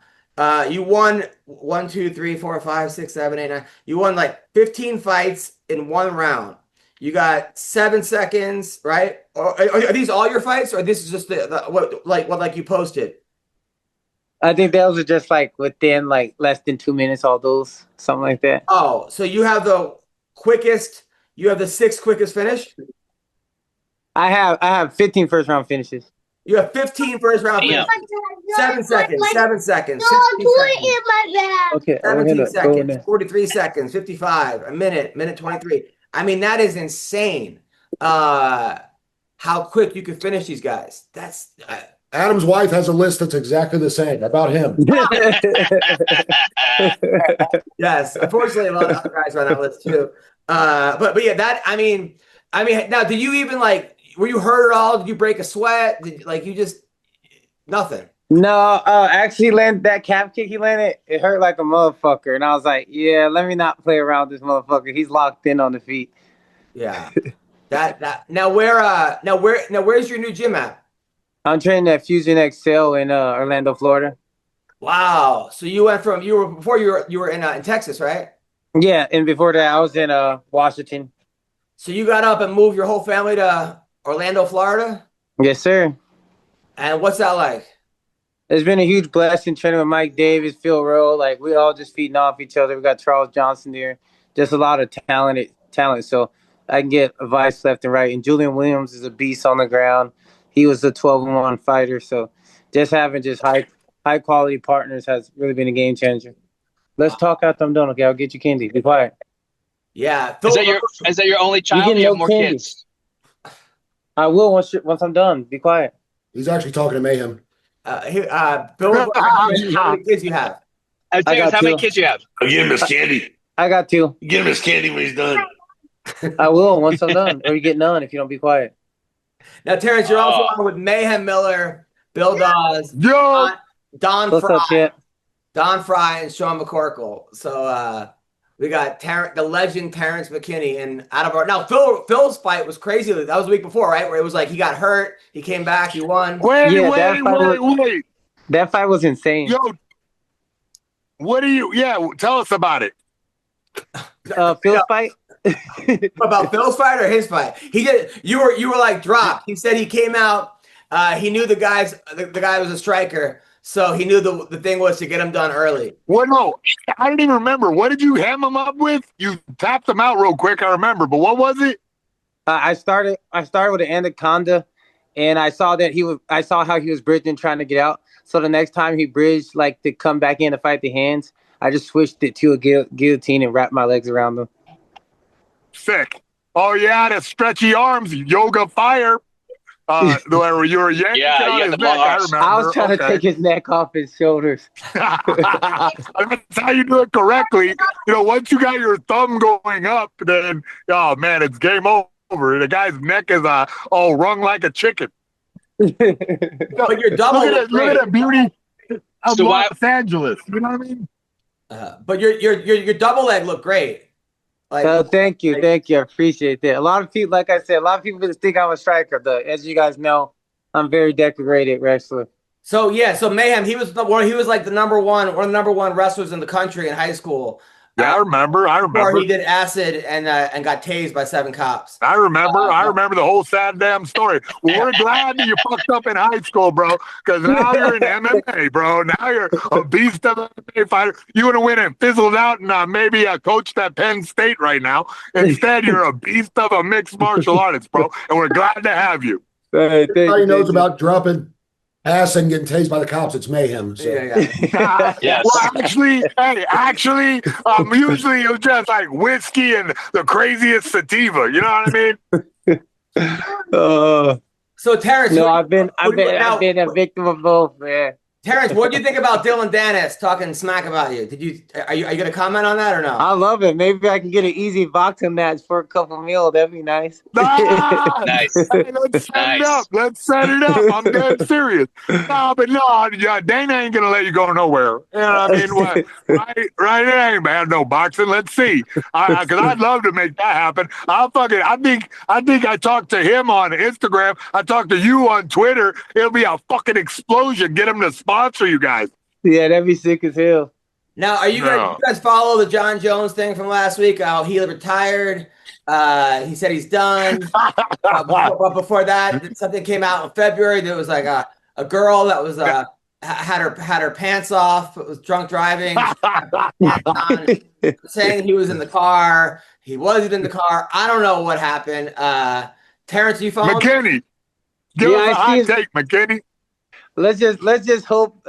You won 1, 2, 3, 4, 5, 6, 7, 8, 9. You won like 15 fights in one round. You got 7 seconds, right? Are these all your fights, or this is just what you posted? I think those are just like within like less than 2 minutes, all those, something like that. Oh, so you have the quickest. You have the 6th quickest finish. I have 15 first round finishes. You have 15 first round finishes. 7 seconds. 7 seconds. No, do it in my bag. Okay, 17 seconds. 43 seconds. 55. A minute. Minute 23. I mean, that is insane. How quick you can finish these guys. That's Adam's wife has a list that's exactly the same about him. Yes. Unfortunately, a lot of other guys are on that list too. But yeah, that I mean, now, did you even were you hurt at all? Did you break a sweat? Nothing? No, actually, that calf kick he landed, it hurt like a motherfucker, and I was like, yeah, let me not play around with this motherfucker. He's locked in on the feet. Yeah. Where's your new gym at? I'm training at Fusion Excel in Orlando, Florida. Wow. So you went before you were in Texas, right? Yeah, and before that, I was in Washington. So you got up and moved your whole family to Orlando, Florida? Yes, sir. And what's that like? It's been a huge blessing training with Mike Davis, Phil Rowe. Like, we all just feeding off each other. We got Charles Johnson there. Just a lot of talent. So I can get advice left and right. And Julian Williams is a beast on the ground. He was a 12-1 fighter. So just having just high quality partners has really been a game changer. Let's talk after I'm done, okay? I'll get you candy. Be quiet. Yeah. Is that your only child? getting You have no more candy. kids? I will once I'm done. Be quiet. He's actually talking to Mayhem. Bill, how many kids you have? Terrence, how many two. kids you have? I'll give him his candy. I got 2. Give him his candy when he's done. I will once I'm done, or you get none if you don't be quiet. Now, Terrence, you're also on with Mayhem Miller, Bill Dawes, Yo, Don What's Fry, up, Chet? Don Fry, and Sean McCorkle. So we got the legend Terrance McKinney, and out of our now Phil's fight was crazy. That was the week before, right? Where it was like he got hurt, he came back, he won. Wait. That fight was insane. Yo, what do you? Yeah, tell us about it. Phil's fight. About Phil's fight or his fight? He did. You were like dropped. He said he came out. He knew the guy was a striker, so he knew the thing was to get him done early. Well, no, I didn't even remember. What did you ham him up with? You tapped him out real quick. I remember, but what was it? I started with an anaconda, and I saw how he was bridging, trying to get out. So the next time he bridged, like to come back in to fight the hands, I just switched it to a guillotine and wrapped my legs around them. Sick. Oh yeah, the stretchy arms, yoga fire. Where you were yanking on his neck. I remember. I was trying to take his neck off his shoulders. That's how you do it correctly. Once you got your thumb going up, then oh man, it's game over. The guy's neck is all wrung like a chicken. But you're double. Look at the beauty of So Los Angeles. You know what I mean? But your double leg looked great. Like, thank you. I appreciate that. A lot of people, like I said, just think I'm a striker. As you guys know, I'm very decorated wrestler. So Mayhem, he was like one of the number one wrestlers in the country in high school. Yeah, I remember. Before he did acid and got tased by 7 cops. I remember the whole sad damn story. Well, we're glad that you fucked up in high school, bro, because now you're in MMA, bro. Now you're a beast of an MMA fighter. You would have went and fizzled out and maybe coached at Penn State right now. Instead, you're a beast of a mixed martial artist, bro, and we're glad to have you. Everybody knows about dropping ass and getting tased by the cops. It's Mayhem. So. Yeah. Yes. Well, actually, usually it was just like whiskey and the craziest sativa. You know what I mean? So Terrence, no, I've been a victim of both, man. Terrence, what do you think about Dylan Dennis talking smack about you? Are you going to comment on that or no? I love it. Maybe I can get an easy boxing match for a couple meals. That'd be nice. Nice. Hey, let's set it up. I'm dead serious. Dana ain't gonna let you go nowhere. You know what I mean? What? Right? It ain't bad. No boxing. Let's see. Because I'd love to make that happen. I think I talked to him on Instagram. I talked to you on Twitter. It'll be a fucking explosion. Get him to sponsor you guys. Yeah, that'd be sick as hell. Now, you guys follow the John Jones thing from last week? How he retired. He said he's done. But before that, something came out in February. There was like a girl that was had her pants off. Was drunk driving. Saying he was in the car. He wasn't in the car. I don't know what happened. Terrence, you follow McKinney? Give us a hot take, McKinney. Let's just hope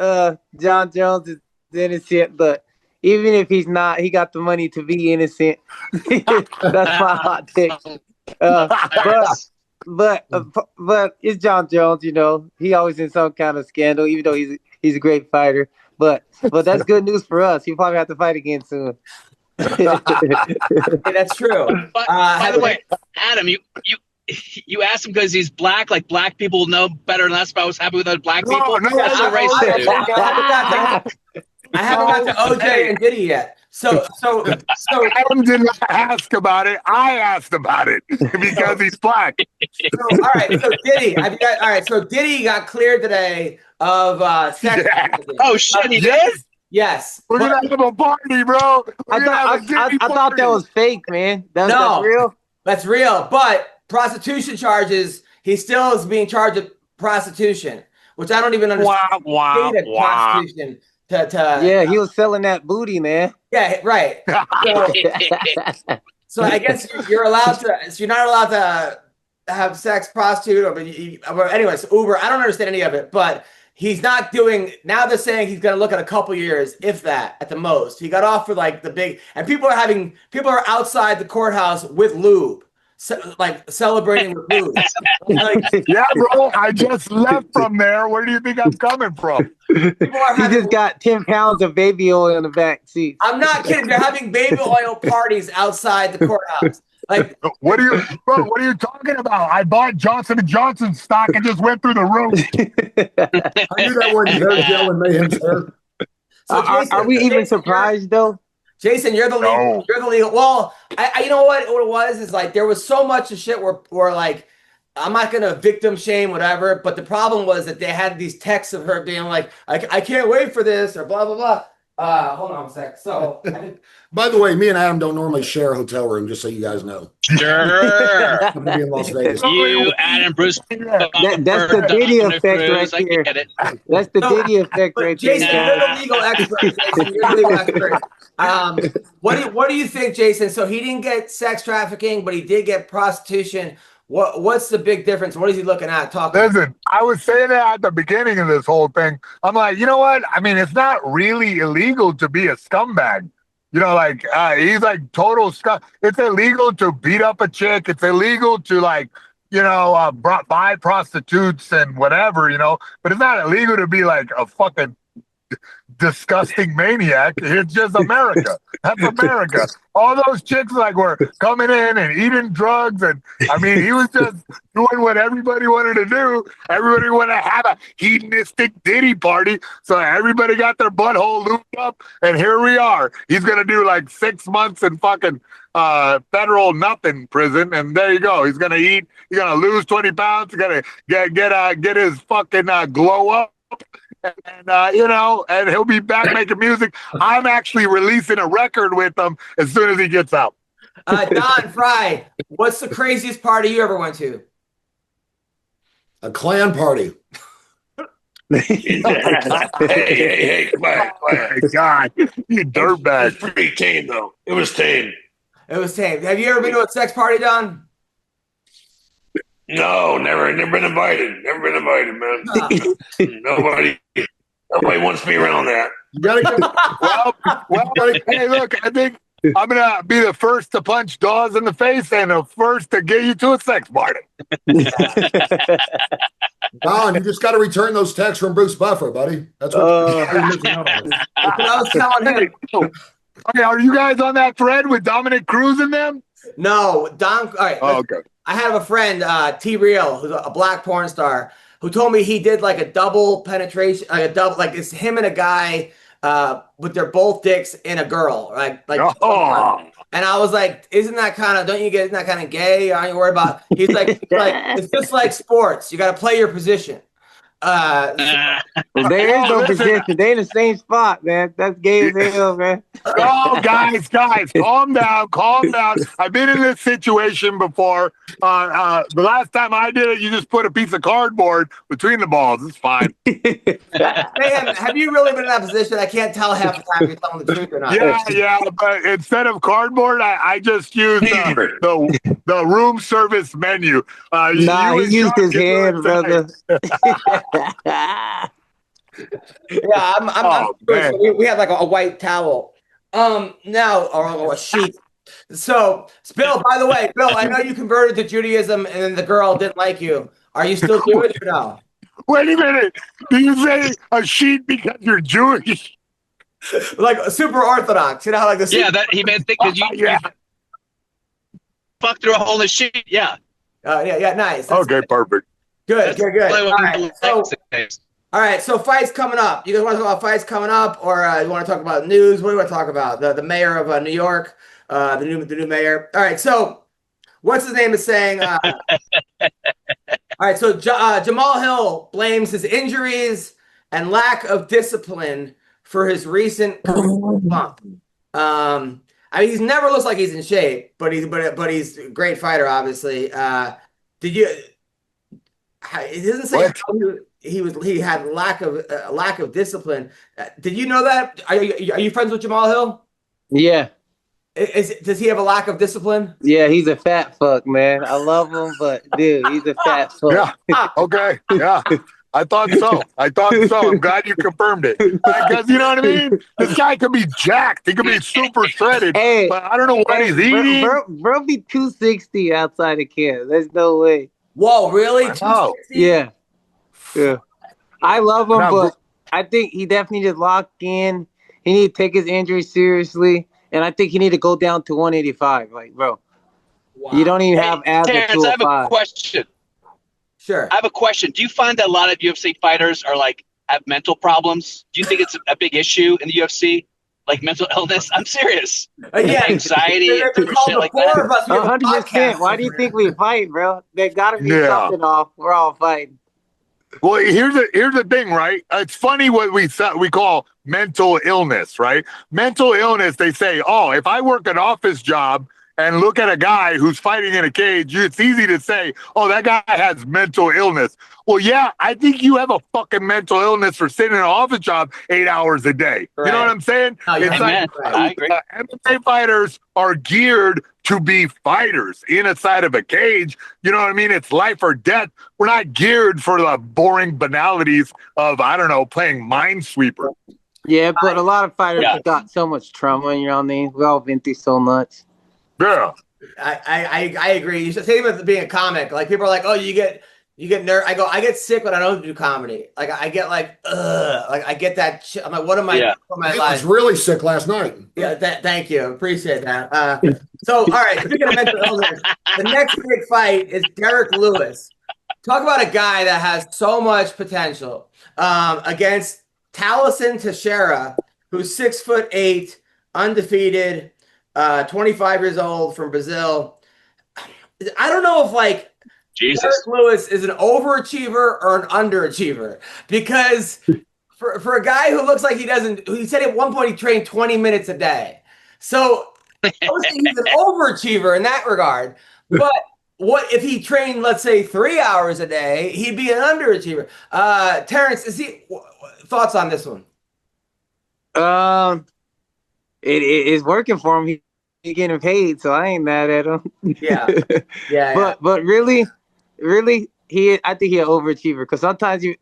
John Jones is innocent, but even if he's not, he got the money to be innocent. That's my hot take. But it's John Jones, he always in some kind of scandal, even though he's a great fighter. But that's good news for us. He'll probably have to fight again soon. Hey, that's true. But, by the way, Adam, you asked him because he's black. Like black people know better than us. But I was happy with those black people. That's so racist, dude. I haven't got to OJ and Diddy yet. So Adam didn't ask about it. I asked about it because he's black. All right. So Diddy. So Diddy got cleared today of sex. Oh shit, he did. Yes. We're gonna have a party, bro. I thought that was fake, man. That's real. That's real. But prostitution charges, he still is being charged with prostitution, which I don't even understand. Prostitution yeah, he was selling that booty, man. Yeah, right. So I guess you're allowed to. So you're not allowed to have sex, prostitute, or anyways, Uber. I don't understand any of it, but he's not doing. Now they're saying he's going to look at a couple years, if that, at the most. He got off for like the big, and people are outside the courthouse with lube. Like celebrating with lube. Yeah, bro. I just left from there. Where do you think I'm coming from? He just got 10 pounds of baby oil in the back seat. I'm not kidding. They're having baby oil parties outside the courthouse. Like, what are you talking about? I bought Johnson & Johnson stock and just went through the roof. I knew that wasn't Hair Gel and Mayhem's hair. So Jason, are we even surprised though? Jason, you're the legal. No. You're the legal. Well, I you know what it was is like there was so much of shit where like I'm not gonna victim shame whatever, but the problem was that they had these texts of her being like I can't wait for this or blah blah blah. Hold on a sec. So, by the way, me and Adam don't normally share a hotel room, just so you guys know. Sure. I'm gonna be in Las Vegas. You, Adam, Bruce. That's the Diddy effect right here. That's the Diddy effect right Jason, there. you're the legal expert. Jason, you're the legal expert. What do you think, Jason? So he didn't get sex trafficking, but he did get prostitution. What's the big difference? What is he looking at? Listen, I was saying that at the beginning of this whole thing. I'm like, you know what? I mean, it's not really illegal to be a scumbag. You know, like he's like total scum. It's illegal to beat up a chick. It's illegal to like, you know, buy prostitutes and whatever, you know. But it's not illegal to be like a fucking disgusting maniac. It's just America. That's America. All those chicks like were coming in and eating drugs, and I mean he was just doing what everybody wanted to do. Everybody wanted to have a hedonistic Diddy party, so everybody got their butthole looped up, and here we are. He's gonna do like 6 months in fucking federal nothing prison, and there you go. He's gonna eat. He's gonna lose 20 pounds. He's gonna get his fucking glow up. And you know, and he'll be back making music. I'm actually releasing a record with him as soon as he gets out. Don Fry, what's the craziest party you ever went to? A Klan party. Hey, come on. God, you dirtbag. It was pretty tame, though. It was tame. It was tame. Have you ever been to a sex party, Don? No, never been invited. Never been invited, man. Nobody wants me around that. You gotta get well, hey, look, I think I'm gonna be the first to punch Dawes in the face and the first to get you to a sex party. Don, you just got to return those texts from Bruce Buffer, buddy. That's what you're missing out on. I was telling him. Okay, are you guys on that thread with Dominic Cruz and them? No, Don. All right. Oh, okay. I have a friend, T Real, who's a black porn star, who told me he did like a double penetration, like it's him and a guy, but they're both dicks in a girl, like. Oh. And I was like, isn't that kind of gay? Aren't you worried about? He's like, it's just like sports. You got to play your position. There is no position. They in the same spot, man. That's gay as hell, man. Oh, guys, calm down. I've been in this situation before. The last time I did it, you just put a piece of cardboard between the balls. It's fine. Man, have you really been in that position? I can't tell half the time if you're telling the truth or not. Yeah, but instead of cardboard, I just used the room service menu. He used his hand, brother. Yeah, I'm sure. We have like a white towel. Now or a sheet. So, Bill, by the way, Bill, I know you converted to Judaism and then the girl didn't like you. Are you still Jewish or no? Wait a minute. Do you say a sheet because you're Jewish? Like super Orthodox, you know, like the yeah. That he meant because you fucked through a hole in the sheet. Yeah. Yeah, nice. That's okay, perfect. Good. All right, so fights coming up. You guys want to talk about fights coming up, or you want to talk about news? What do you want to talk about? The mayor of New York, the new mayor. All right, so what's his name is saying? All right, so Jamal Hill blames his injuries and lack of discipline for his recent bump. I mean, he's never looks like he's in shape, but he's a great fighter, obviously. Did you? It doesn't say he had lack of discipline. Did you know that? Are you friends with Jamal Hill? Yeah. Does he have a lack of discipline? Yeah, he's a fat fuck, man. I love him, but dude, he's a fat fuck. Yeah. Okay. Yeah. I thought so. I'm glad you confirmed it. Because you know what I mean? This guy could be jacked. He could be super shredded. Hey, but I don't know what he's eating. Bro be 260 outside of camp. There's no way. Whoa, really? Yeah. I love him, but I think he definitely just locked in. He need to take his injury seriously. And I think he need to go down to 185. Like, bro, you don't even have abs at 205. I have a question. Sure. I have a question. Do you find that a lot of UFC fighters are have mental problems? Do you think it's a big issue in the UFC? Like mental illness? I'm serious. Anxiety and shit like that. 100%. Why do you think we fight, bro? There gotta be something off. We're all fighting. Well, here's the thing, right? It's funny what we call mental illness, right? Mental illness, they say, oh, if I work an office job and look at a guy who's fighting in a cage, it's easy to say, oh, that guy has mental illness. Well, yeah, I think you have a fucking mental illness for sitting in an office job 8 hours a day. Right. You know what I'm saying? Oh, it's I agree. MMA fighters are geared to be fighters inside of a cage. You know what I mean? It's life or death. We're not geared for the boring banalities of, I don't know, playing Minesweeper. Yeah, but a lot of fighters have got so much trauma, you know what I mean? We all been through so much. Yeah. I agree. You should say about being a comic. Like people are like, oh, you get nervous. I get sick when I don't do comedy. Like I get like I get that shit. I'm like, what am I? I was really sick last night. Yeah, thank you. Appreciate that. So all right, speaking of mental illness, the next big fight is Derek Lewis. Talk about a guy that has so much potential against Taliesin Teixeira, who's 6'8", undefeated. 25 years old from Brazil. I don't know if Derek Lewis is an overachiever or an underachiever, because for a guy who looks like he said at one point he trained 20 minutes a day. So obviously he's an overachiever in that regard. But what if he trained, let's say, 3 hours a day, he'd be an underachiever. Terrence, thoughts on this one? It is working for him. He's getting paid, so I ain't mad at him. Yeah. But really, I think he's an overachiever, because sometimes you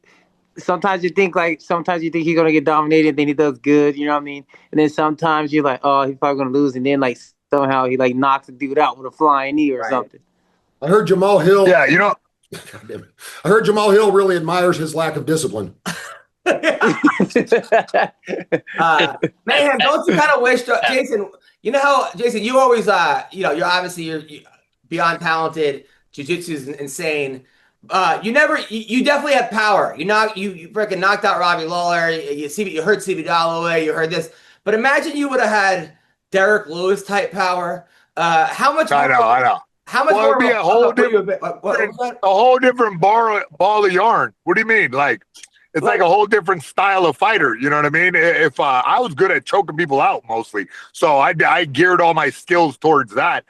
think he's gonna get dominated, and then he does good. You know what I mean? And then sometimes you're like, oh, he's probably gonna lose, and then somehow he knocks a dude out with a flying knee or something. I heard Jamal Hill. Yeah, you know. I heard Jamal Hill really admires his lack of discipline. Mayhem, don't you kind of wish, Jason? You know how, Jason, you always, you're obviously beyond talented. Jiu-jitsu is insane. You definitely have power. You freaking knocked out Robbie Lawler. You heard CB Dalloway. You heard this. But imagine you would have had Derek Lewis type power. How much? I know. How much more? It'd be a whole different ball of yarn. What do you mean? It's like a whole different style of fighter. You know what I mean? If I was good at choking people out mostly, so I geared all my skills towards that.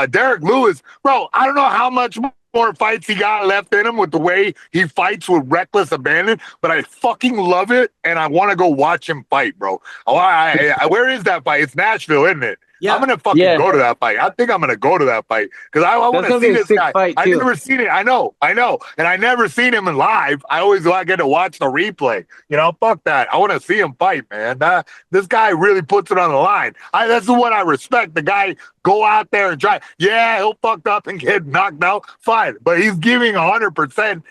Derek Lewis, bro, I don't know how much more fights he got left in him with the way he fights with reckless abandon, but I fucking love it, and I want to go watch him fight, bro. Where is that fight? It's Nashville, isn't it? Yeah. I'm gonna fucking go to that fight. I think I'm gonna go to that fight because I want to see this guy. I've never seen it. I know, and I never seen him in live. I always get to watch the replay. Fuck that. I want to see him fight, man. This guy really puts it on the line. That's what I respect. The guy go out there and try. Yeah, he'll fuck up and get knocked out. Fine, but he's giving 100%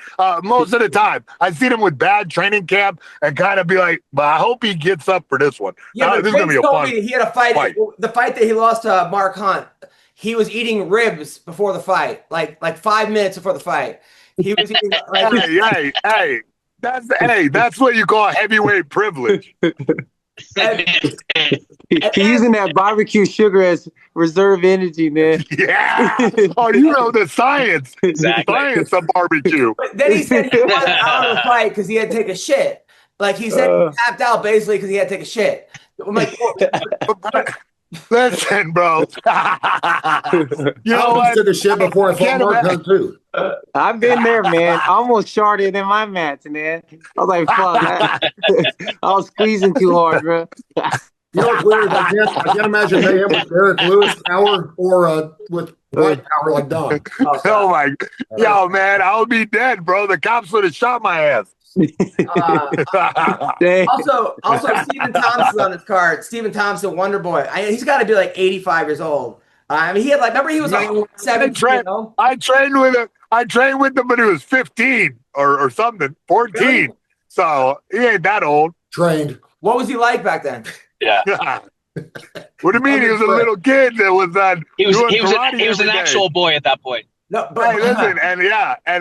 most of the time. I've seen him with bad training camp and kind of be like, but I hope he gets up for this one. Yeah, but this is gonna be a fun. He had a fight. The fight that he lost to Mark Hunt, he was eating ribs before the fight, like 5 minutes before the fight. He was eating. Hey, that's what you call heavyweight privilege. He's using that barbecue sugar as reserve energy, man. Yeah. Oh, you know the science. Exactly. The science of barbecue. But then he said he wanted out of the fight because he had to take a shit. Like he said, he tapped out basically because he had to take a shit. I'm like, listen, bro. You know I what? took a shit before I fought Mark Hunt too. I've been there, man. I almost shorted in my match, man. I was like, fuck. I was squeezing too hard, bro. You know what's weird? I can't imagine mayhem with Derek Lewis power or with white power like Don. Oh my, yo, man, I would be dead, bro. The cops would have shot my ass. Also, Stephen Thompson on his card. Stephen Thompson, Wonder Boy. He's got to be like 85 years old. I mean, he had like, remember he was like 17. I trained with him. I trained with him when he was 15 or something, 14. Really? So he ain't that old. Trained. What was he like back then? Yeah. What do you mean? He was a little kid that was he was an actual boy at that point. No, but hey, listen, and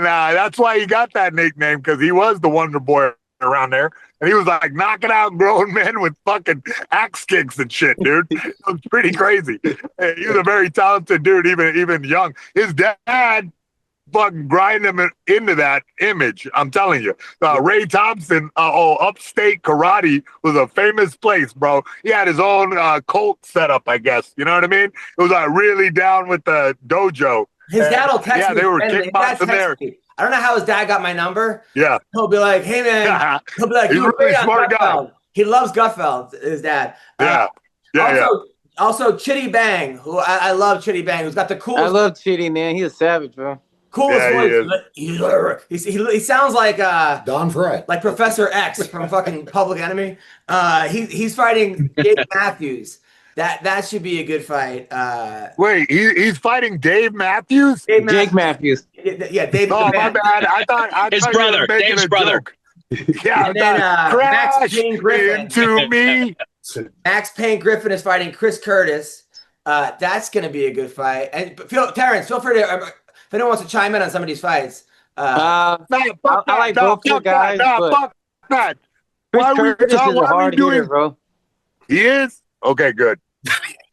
that's why he got that nickname, because he was the Wonder Boy around there, and he was like knocking out grown men with fucking axe kicks and shit, dude. It was pretty crazy. He was a very talented dude, even young. His dad fucking grind him into that image. I'm telling you, Ray Thompson, Upstate Karate was a famous place, bro. He had his own cult setup, I guess. You know what I mean? It was really down with the dojo. His dad will text me. Yeah, they were kickboxing there. I don't know how his dad got my number. Yeah. He'll be like, hey, man. He'll be like, he's a really smart guy. He loves Gutfeld, his dad. Yeah. Also, Chitty Bang, who I love Chitty Bang, who's got the coolest. I love Chitty, man. He's a savage, bro. Coolest voice. He sounds like Don Fry, like Professor X from fucking Public Enemy. He's fighting Dave Matthews. That should be a good fight. Wait, he's fighting Dave Matthews? Jake Matthews. Yeah, Dave. Oh, my bad. I thought his brother, Dave's brother. Yeah, and then Max Payne Griffin into me. Max Payne Griffin is fighting Chris Curtis. That's going to be a good fight. And Terrence, feel free to, if anyone wants to chime in on some of these fights. I like both your guys. Fuck that. Chris Curtis is a hard hitter, bro. He is? Okay, good.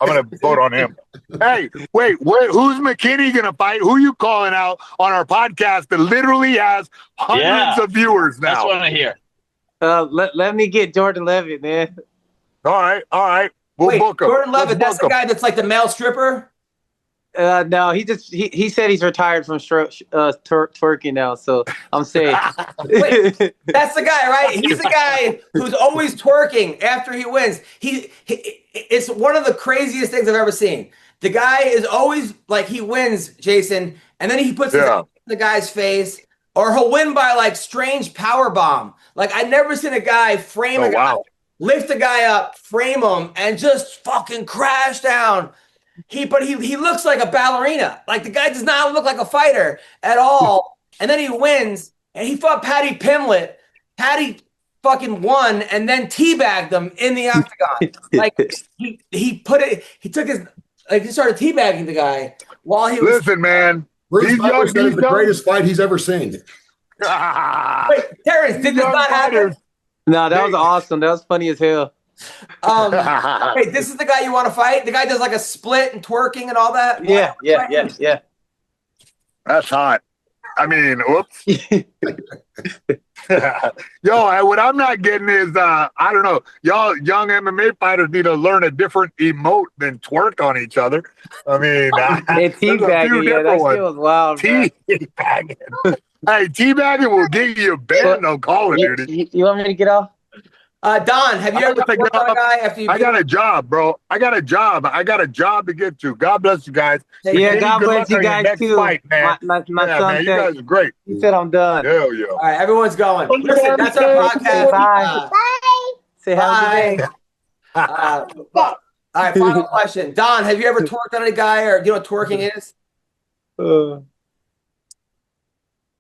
I'm going to vote on him. Hey, wait, who's McKinney going to fight? Who are you calling out on our podcast that literally has hundreds of viewers now? That's what I hear. Let me get Jordan Levitt, man. All right. We'll book him. Jordan Levitt, that's the guy that's like the male stripper? No, he said he's retired from twerking now, so I'm safe. Wait, that's the guy, right? He's the guy who's always twerking after he wins. It's one of the craziest things I've ever seen. The guy is always like, he wins, Jason, and then he puts his hand in the guy's face, or he'll win by like strange power bomb. Like, I've never seen a guy frame a guy, lift a guy up, frame him, and just fucking crash down. He looks like a ballerina. Like, the guy does not look like a fighter at all. And then he wins, and he fought Patty Pimlet. Patty fucking won, and then teabagged him in the octagon. Like, he started teabagging the guy while he was. Listen, man. Bruce Buffer said it's the greatest fight he's ever seen. Wait, Terrence, did this not happen? No, that was awesome. That was funny as hell. Wait, this is the guy you want to fight? The guy does like a split and twerking and all that? Yeah. That's hot. I mean, whoops. Yo, what I'm not getting is, I don't know, y'all young MMA fighters need to learn a different emote than twerk on each other. I mean, teabagging, that shit was wild. Teabagging. Hey, teabagging will get you banned on Call of Duty. You want me to get off? Don, have you ever worked on a guy after you? I got a job, bro. I got a job to get to. God bless you guys. Yeah, God bless you guys too. Fight, man. My son man, you guys are great. He said I'm done. Hell yeah. All right, everyone's going. Listen, that's our podcast. Bye. Say bye. All right, final question. Don, have you ever twerked on a guy, or do you know what twerking is?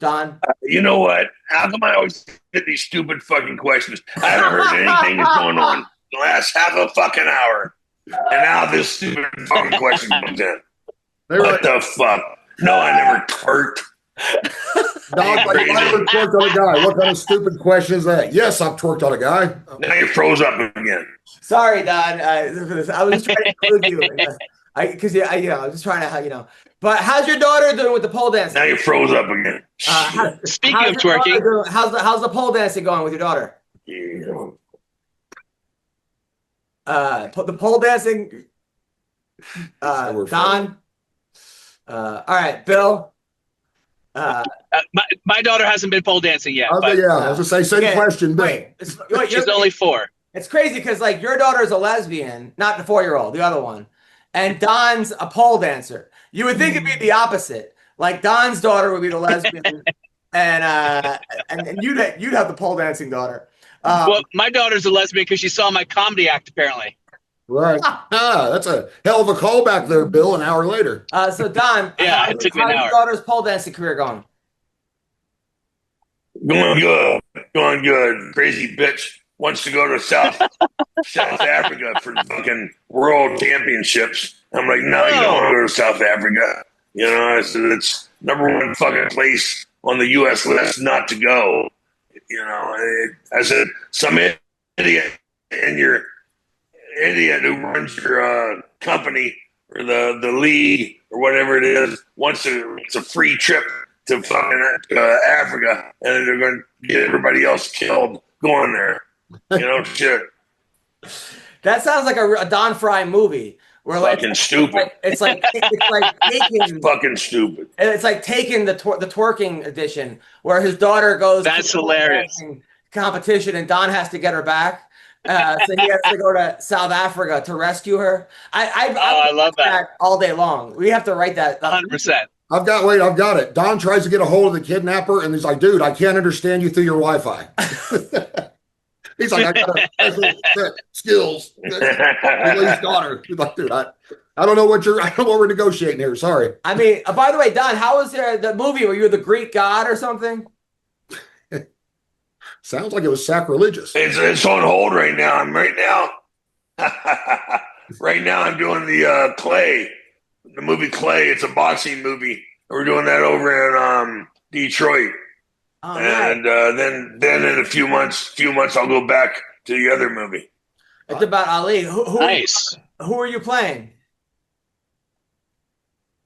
Don? You know what? How come I always get these stupid fucking questions? I haven't heard anything that's going on the last half a fucking hour. And now this stupid fucking question comes in. What the fuck? No, I never twerked. Dog, like, I never twerked on a guy. What kind of stupid question is that? Yes, I've twerked on a guy. Now you froze up again. Sorry, Don. I was just trying to include you. Because I was just trying to, But how's your daughter doing with the pole dancing? Now you froze up again. Speaking of twerking, how's the pole dancing going with your daughter? Yeah. The pole dancing. we're Don. All right, Bill. My daughter hasn't been pole dancing yet. But, yeah, I was gonna say same question. Wait, she's only 4. It's crazy because like your daughter's a lesbian, not the 4-year-old, the other one, and Don's a pole dancer. You would think it'd be the opposite. Like Don's daughter would be the lesbian, and you'd have the pole dancing daughter. Well, my daughter's a lesbian because she saw my comedy act apparently. Right. That's a hell of a callback there, Bill. An hour later. So Don, yeah, it took me an hour. How's your daughter's pole dancing career going? Going good. Crazy bitch wants to go to South Africa for fucking world championships. I'm like, no, you don't want to go to South Africa. You know, it's #1 fucking place on the U.S. list not to go. You know, I said, some idiot in your idiot who runs your company or the league or whatever it is wants it's a free trip to fucking Africa, and they're going to get everybody else killed going there. You know, shit. That sounds like a Don Fry movie. Where fucking stupid. It's like taking fucking stupid. And it's like taking the twerking edition where his daughter goes. That's hilarious. Competition, and Don has to get her back. So he has to go to South Africa to rescue her. I love that all day long. We have to write that 100%. I've got it. Don tries to get a hold of the kidnapper, and he's like, dude, I can't understand you through your Wi-Fi. He's like, I got skills. Release daughter. He's like, dude, I don't know what we're negotiating here. Sorry. I mean, by the way, Don, how was the movie where you were the Greek god or something? Sounds like it was sacrilegious. It's on hold right now. Right now I'm doing the movie Clay. It's a boxing movie. We're doing that over in Detroit. Oh, and nice. then in a few months I'll go back to the other movie. It's about Ali. Nice. Who are you playing?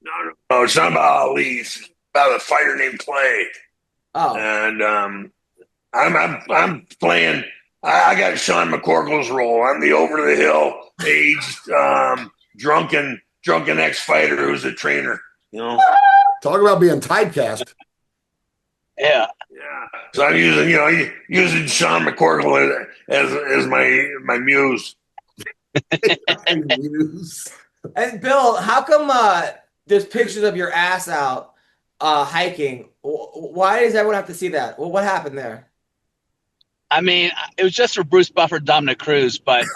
No, it's not about Ali. It's about a fighter named Clay. Oh, and I'm playing. I got Sean McCorkle's role. I'm the over the hill, aged, drunken ex-fighter who's a trainer. You know, talk about being typecast. Yeah. So I'm using Sean McCorkle as my muse. And Bill, how come there's pictures of your ass out hiking? Why does everyone have to see that? Well, what happened there? I mean, it was just for Bruce Buffer, Dominic Cruz, but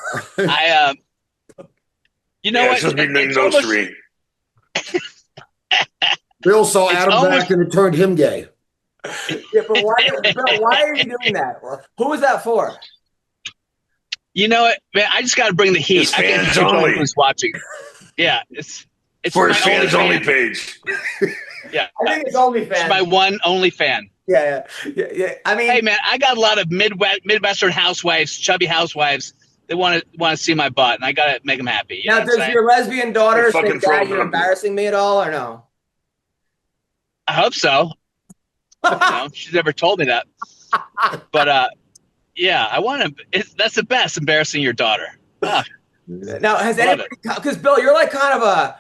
you know what? It's just between those three. Bill saw Adam back and it turned him gay. Yeah, but why are you doing that? Who was that for? You know what, man? I just got to bring the heat. It's fans only. Who's watching? Yeah, it's for his fans only page. Yeah, I think it's only fan. It's my one only fan. Yeah. I mean, hey man, I got a lot of Midwestern housewives, chubby housewives. They want to see my butt, and I got to make them happy. Now, does your lesbian daughter think that you're embarrassing me at all, or no? I hope so. She's never told me that. But yeah, I want to. That's the best, embarrassing your daughter. Now, has anybody? Because Bill, you're like kind of a.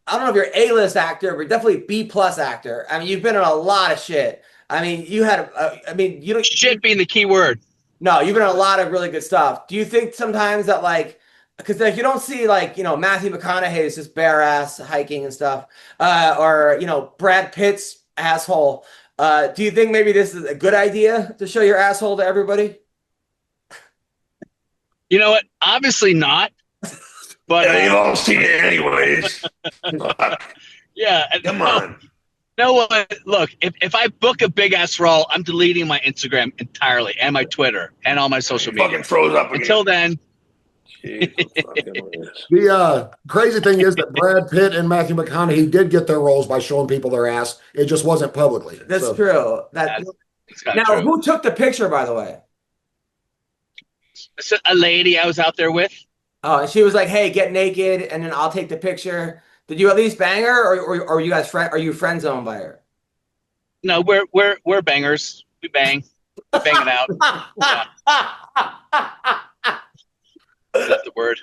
I don't know if you're A-list actor, but definitely B+ actor. I mean, you've been in a lot of shit. I mean, you had. You don't. Shit being the key word. No, you've been in a lot of really good stuff. Do you think sometimes that because you don't see Matthew McConaughey's just bare ass hiking and stuff, or Brad Pitt's asshole? Do you think maybe this is a good idea to show your asshole to everybody? You know what? Obviously not. But you've all seen it anyways. Yeah. Come on. No what? Look, if I book a big ass role, I'm deleting my Instagram entirely and my Twitter and all my social media. Fucking froze up again. Until then. The crazy thing is that Brad Pitt and Matthew McConaughey did get their roles by showing people their ass. It just wasn't publicly. That's true. Now, true. Who took the picture, by the way? So a lady I was out there with. Oh, and she was like, "Hey, get naked, and then I'll take the picture." Did you at least bang her, or are you guys are you friend zoned by her? No, we're bangers. We bang. banging out. That's the word.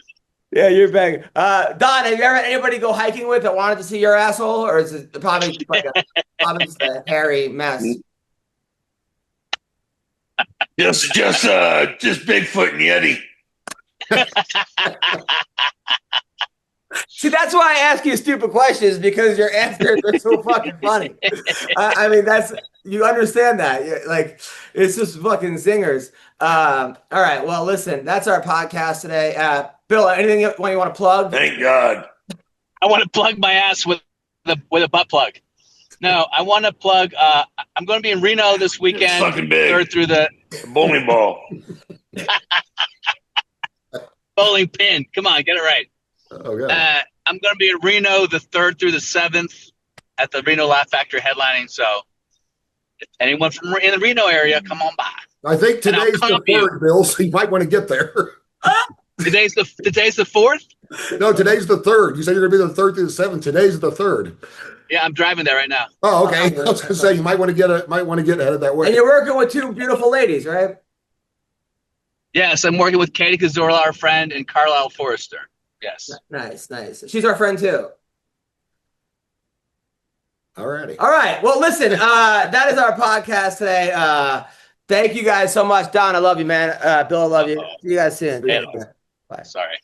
Yeah, you're banging. Don, have you ever had anybody go hiking with that wanted to see your asshole, or is it probably just a hairy mess? Just Bigfoot and Yeti. See, that's why I ask you stupid questions, because your answers are so fucking funny. I mean, you understand that. Like, it's just fucking zingers. All right. Well, listen, that's our podcast today. Bill, anything you want to plug? Thank God. I want to plug my ass with a butt plug. No, I want to plug. I'm going to be in Reno this weekend. It's fucking big. Third through the bowling ball. Bowling pin. Come on, get it right. Okay. I'm going to be in Reno the 3rd through the 7th at the Reno Laugh Factory headlining. So if anyone from in the Reno area, come on by. I think today's the 3rd, Bill, so you might want to get there. Today's the 4th? No, today's the 3rd. You said you're going to be the 3rd through the 7th. Today's the 3rd. Yeah, I'm driving there right now. Oh, okay. I was going to say you might want to get headed that way. And you're working with 2 beautiful ladies, right? Yes, I'm working with Katie Kazorla, our friend, and Carlisle Forrester. Yes. Nice. She's our friend too. Alrighty. All right. Well, listen, that is our podcast today. Thank you guys so much. Don, I love you, man. Bill, I love you. See you guys soon. Yeah. Bye. Sorry.